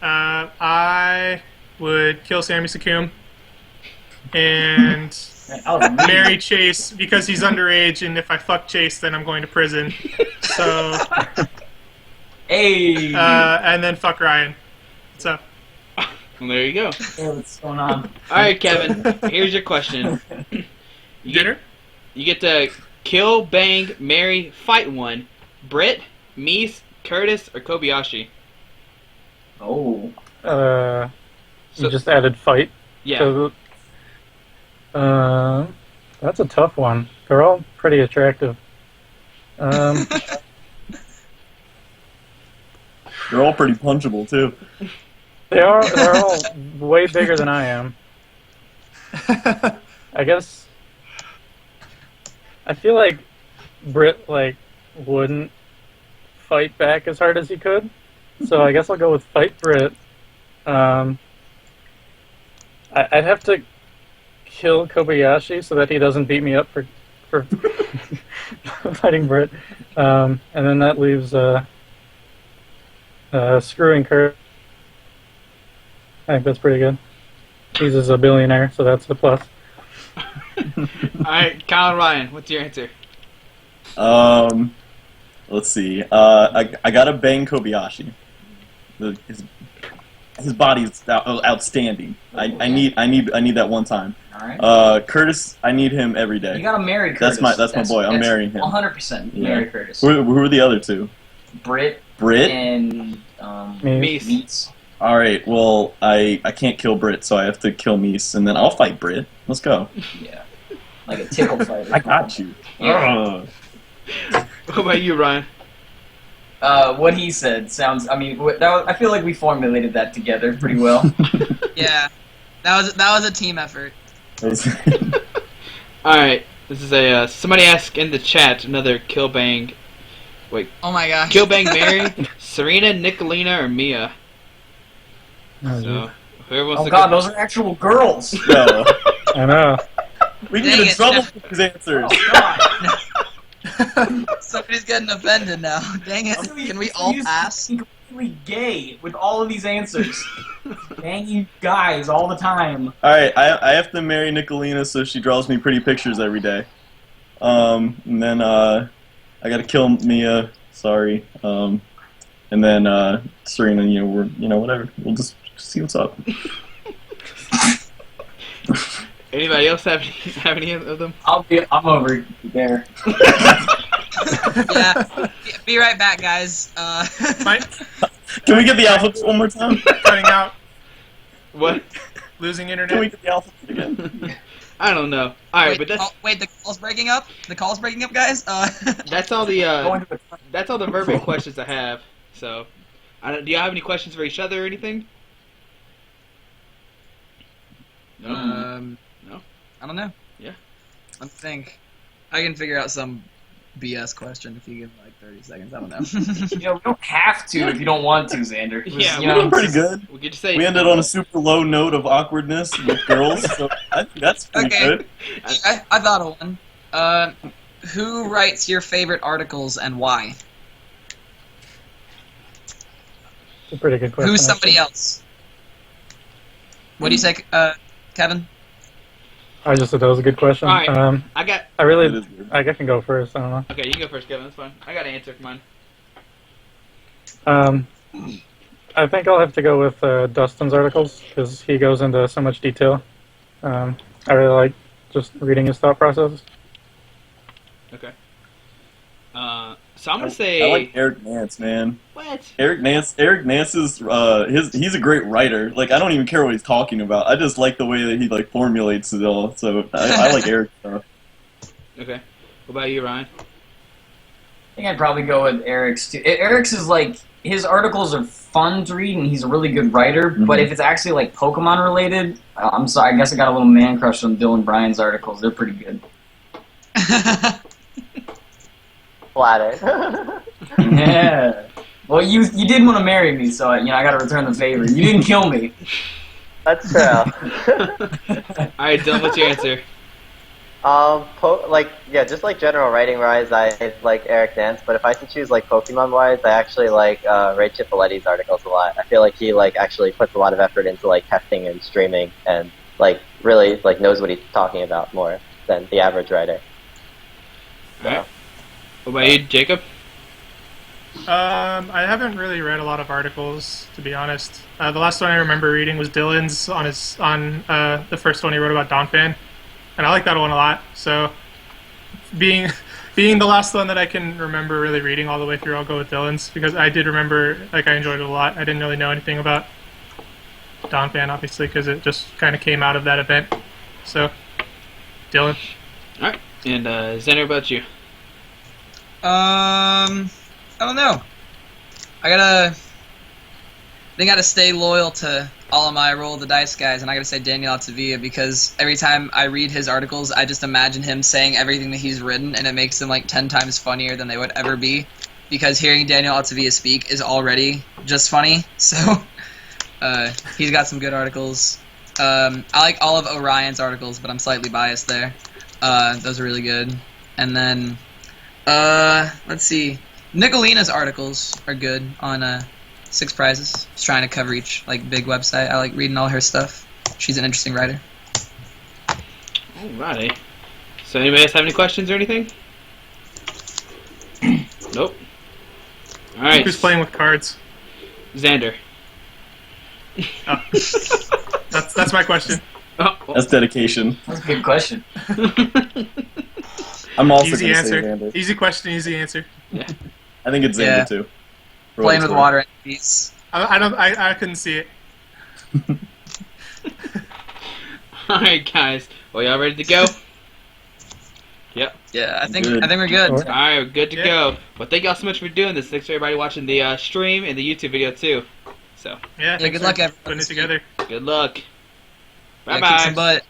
[SPEAKER 4] I would kill Sammy Sakum and
[SPEAKER 5] Man, I was
[SPEAKER 4] marry Chase because he's underage, and if I fuck Chase, then I'm going to prison. So,
[SPEAKER 5] Hey,
[SPEAKER 4] and then fuck Ryan. What's up?
[SPEAKER 1] Well, there you go.
[SPEAKER 5] hey, what's going on?
[SPEAKER 1] Alright, Kevin, here's your question. You get,
[SPEAKER 4] Dinner?
[SPEAKER 1] you get to kill, bang, marry, fight one. Britt, Mies, Curtis, or Kobayashi?
[SPEAKER 5] Oh,
[SPEAKER 1] So-
[SPEAKER 6] You just added fight.
[SPEAKER 1] Yeah.
[SPEAKER 6] So, that's a tough one. They're all pretty attractive.
[SPEAKER 2] They're all pretty punchable too.
[SPEAKER 6] They're all way bigger than I am. I guess I feel like Britt wouldn't fight back as hard as he could. So I guess I'll go with fight Britt. I'd have to kill Kobayashi so that he doesn't beat me up for fighting Britt. And then that leaves screwing Kurt. I think that's pretty good. He's just a billionaire, so that's the plus.
[SPEAKER 1] Alright, Kyle and Ryan, what's your answer?
[SPEAKER 2] Let's see. I gotta bang Kobayashi. His body's outstanding. I need that one time.
[SPEAKER 5] all right.
[SPEAKER 2] Curtis, I need him every day.
[SPEAKER 5] You gotta marry Curtis.
[SPEAKER 2] That's my boy. I'm marrying him.
[SPEAKER 5] 100%
[SPEAKER 2] Yeah.
[SPEAKER 5] marry Curtis.
[SPEAKER 2] Who are the other two?
[SPEAKER 5] Britt
[SPEAKER 2] Britt.
[SPEAKER 5] and
[SPEAKER 6] Me.
[SPEAKER 1] Mies.
[SPEAKER 5] Meats.
[SPEAKER 2] All right. Well, I can't kill Britt, so I have to kill Mies, and then I'll fight Britt. Let's go.
[SPEAKER 5] Yeah, like a tickle fighter.
[SPEAKER 2] I got you.
[SPEAKER 5] Yeah.
[SPEAKER 1] What about you, Ryan?
[SPEAKER 5] What he said sounds. I mean, I feel like we formulated that together pretty well.
[SPEAKER 7] yeah, that was a team effort.
[SPEAKER 1] Alright, this is a, somebody asked in the chat another kill, bang,
[SPEAKER 7] Oh my gosh.
[SPEAKER 1] kill, bang, Mary, Serena, Nicolina, or Mia.
[SPEAKER 6] Oh,
[SPEAKER 1] So, whoever wants
[SPEAKER 5] Oh
[SPEAKER 1] to
[SPEAKER 5] god,
[SPEAKER 1] go.
[SPEAKER 5] those are actual girls.
[SPEAKER 2] No.
[SPEAKER 6] I know.
[SPEAKER 2] We can
[SPEAKER 7] Dang
[SPEAKER 2] get in
[SPEAKER 7] it.
[SPEAKER 2] trouble with these answers.
[SPEAKER 5] Oh god.
[SPEAKER 7] Somebody's getting offended now. Dang it. Can we all pass?
[SPEAKER 5] Completely gay with all of these answers. Dang you guys all the time.
[SPEAKER 2] All right, I have to marry Nicolina so she draws me pretty pictures every day. And then I gotta kill Mia. Sorry. And then Serena. Whatever. We'll just see what's up.
[SPEAKER 1] Anybody else have any of them?
[SPEAKER 5] I'm over there.
[SPEAKER 7] Yeah. Be right back, guys.
[SPEAKER 4] Mike,
[SPEAKER 2] Can we get the alphabet one more time?
[SPEAKER 4] cutting out,
[SPEAKER 1] What?
[SPEAKER 4] losing
[SPEAKER 2] Can we
[SPEAKER 4] internet.
[SPEAKER 2] get the alphabet again?
[SPEAKER 1] I don't know. Alright,
[SPEAKER 7] wait,
[SPEAKER 1] but that's
[SPEAKER 7] wait, the call's breaking up? The call's breaking up, guys?
[SPEAKER 1] that's all the
[SPEAKER 5] Going to the
[SPEAKER 1] that's all the verbal questions I have. So, Do you have any questions for each other or anything? No. No.
[SPEAKER 7] I don't know.
[SPEAKER 1] Yeah.
[SPEAKER 7] Let me think. I can figure out some BS question if you give me like 30 seconds. I don't know.
[SPEAKER 5] You know, we don't have to if you don't want to, Xander.
[SPEAKER 1] Yeah,
[SPEAKER 5] you
[SPEAKER 2] We're
[SPEAKER 5] know,
[SPEAKER 2] doing pretty good.
[SPEAKER 1] We could just say
[SPEAKER 2] We ended on a super low note of awkwardness with girls, so I think that's pretty
[SPEAKER 7] Okay.
[SPEAKER 2] good.
[SPEAKER 7] I thought of one. Who writes your favorite articles and why?
[SPEAKER 6] It's a pretty good question.
[SPEAKER 7] Who's somebody
[SPEAKER 6] actually.
[SPEAKER 7] else? What do you say, Kevin?
[SPEAKER 6] I just said that was a good question.
[SPEAKER 1] All right. I got.
[SPEAKER 6] I
[SPEAKER 2] It
[SPEAKER 6] really,
[SPEAKER 2] is weird.
[SPEAKER 6] I can go first. I don't know.
[SPEAKER 1] Okay, you can go first, Kevin. That's fine. I got an answer for mine.
[SPEAKER 6] I think I'll have to go with Dustin's articles because he goes into so much detail. I really like just reading his thought processes.
[SPEAKER 1] Okay. So I'm gonna say.
[SPEAKER 2] I like Eric Nance, man.
[SPEAKER 1] What?
[SPEAKER 2] Eric Nance is he's a great writer. Like I don't even care what he's talking about. I just like the way that he like formulates it all. So I like Eric's stuff.
[SPEAKER 1] Okay. What about you, Ryan?
[SPEAKER 5] I think I'd probably go with Eric's too. Eric's is like his articles are fun to read, and he's a really good writer. But if it's actually like Pokemon related, I'm sorry. I guess I got a little man crush on Dylan Bryan's articles. They're pretty good.
[SPEAKER 3] Flattered.
[SPEAKER 5] Yeah. Well, you did want to marry me, so I got to return the favor. You didn't kill me.
[SPEAKER 3] That's true.
[SPEAKER 1] Alright, Dylan, what's your answer?
[SPEAKER 3] Just like general writing wise, I like Eric Nance. But if I had to choose like Pokemon wise, I actually like Ray Chippoletti's articles a lot. I feel like he like actually puts a lot of effort into like testing and streaming, and like really like knows what he's talking about more than the average writer.
[SPEAKER 1] Alright. What about you, Jacob?
[SPEAKER 4] I haven't really read a lot of articles, to be honest. The last one I remember reading was Dylan's on the first one he wrote about Donphan, and I like that one a lot. So, being the last one that I can remember really reading all the way through, I'll go with Dylan's because I did remember I enjoyed it a lot. I didn't really know anything about Donphan, obviously, because it just kind of came out of that event. So, Dylan.
[SPEAKER 1] Alright. And Xander, about you?
[SPEAKER 7] I don't know. I gotta stay loyal to all of my roll of the dice guys, and I gotta say Daniel Altavia because every time I read his articles, I just imagine him saying everything that he's written, and it makes them like 10 times funnier than they would ever be. Because hearing Daniel Altavia speak is already just funny. So he's got some good articles. I like all of Orion's articles, but I'm slightly biased there. Those are really good. And then let's see. Nicolina's articles are good on 6 Prizes. She's trying to cover each like big website. I like reading all her stuff. She's an interesting writer.
[SPEAKER 1] Alrighty. So anybody else have any questions or anything? Nope. Alright.
[SPEAKER 4] Who's playing with cards?
[SPEAKER 1] Xander.
[SPEAKER 4] Oh. That's my question.
[SPEAKER 1] Oh, well.
[SPEAKER 2] That's dedication.
[SPEAKER 5] That's a good question.
[SPEAKER 2] I'm also
[SPEAKER 4] Easy
[SPEAKER 2] going to say
[SPEAKER 4] answer.
[SPEAKER 2] Xander.
[SPEAKER 4] Easy question, easy answer.
[SPEAKER 2] I think it's Xander
[SPEAKER 7] Yeah.
[SPEAKER 2] too. For what
[SPEAKER 7] Playing
[SPEAKER 2] it's
[SPEAKER 7] with
[SPEAKER 2] worth.
[SPEAKER 7] water entities.
[SPEAKER 4] I couldn't see it.
[SPEAKER 1] Alright, guys. Well, y'all ready to go? Yep.
[SPEAKER 7] Yeah, I think
[SPEAKER 2] Good.
[SPEAKER 7] we're good.
[SPEAKER 6] Sure.
[SPEAKER 1] Alright, we're good to
[SPEAKER 4] Yeah.
[SPEAKER 1] go. Well, thank y'all so much for doing this. Thanks for everybody watching the stream and the YouTube video, too. So,
[SPEAKER 4] Yeah, thanks
[SPEAKER 7] good
[SPEAKER 4] for
[SPEAKER 7] luck, everyone.
[SPEAKER 4] putting it together.
[SPEAKER 1] good luck.
[SPEAKER 7] Yeah,
[SPEAKER 1] Bye-bye.
[SPEAKER 7] kick some butt.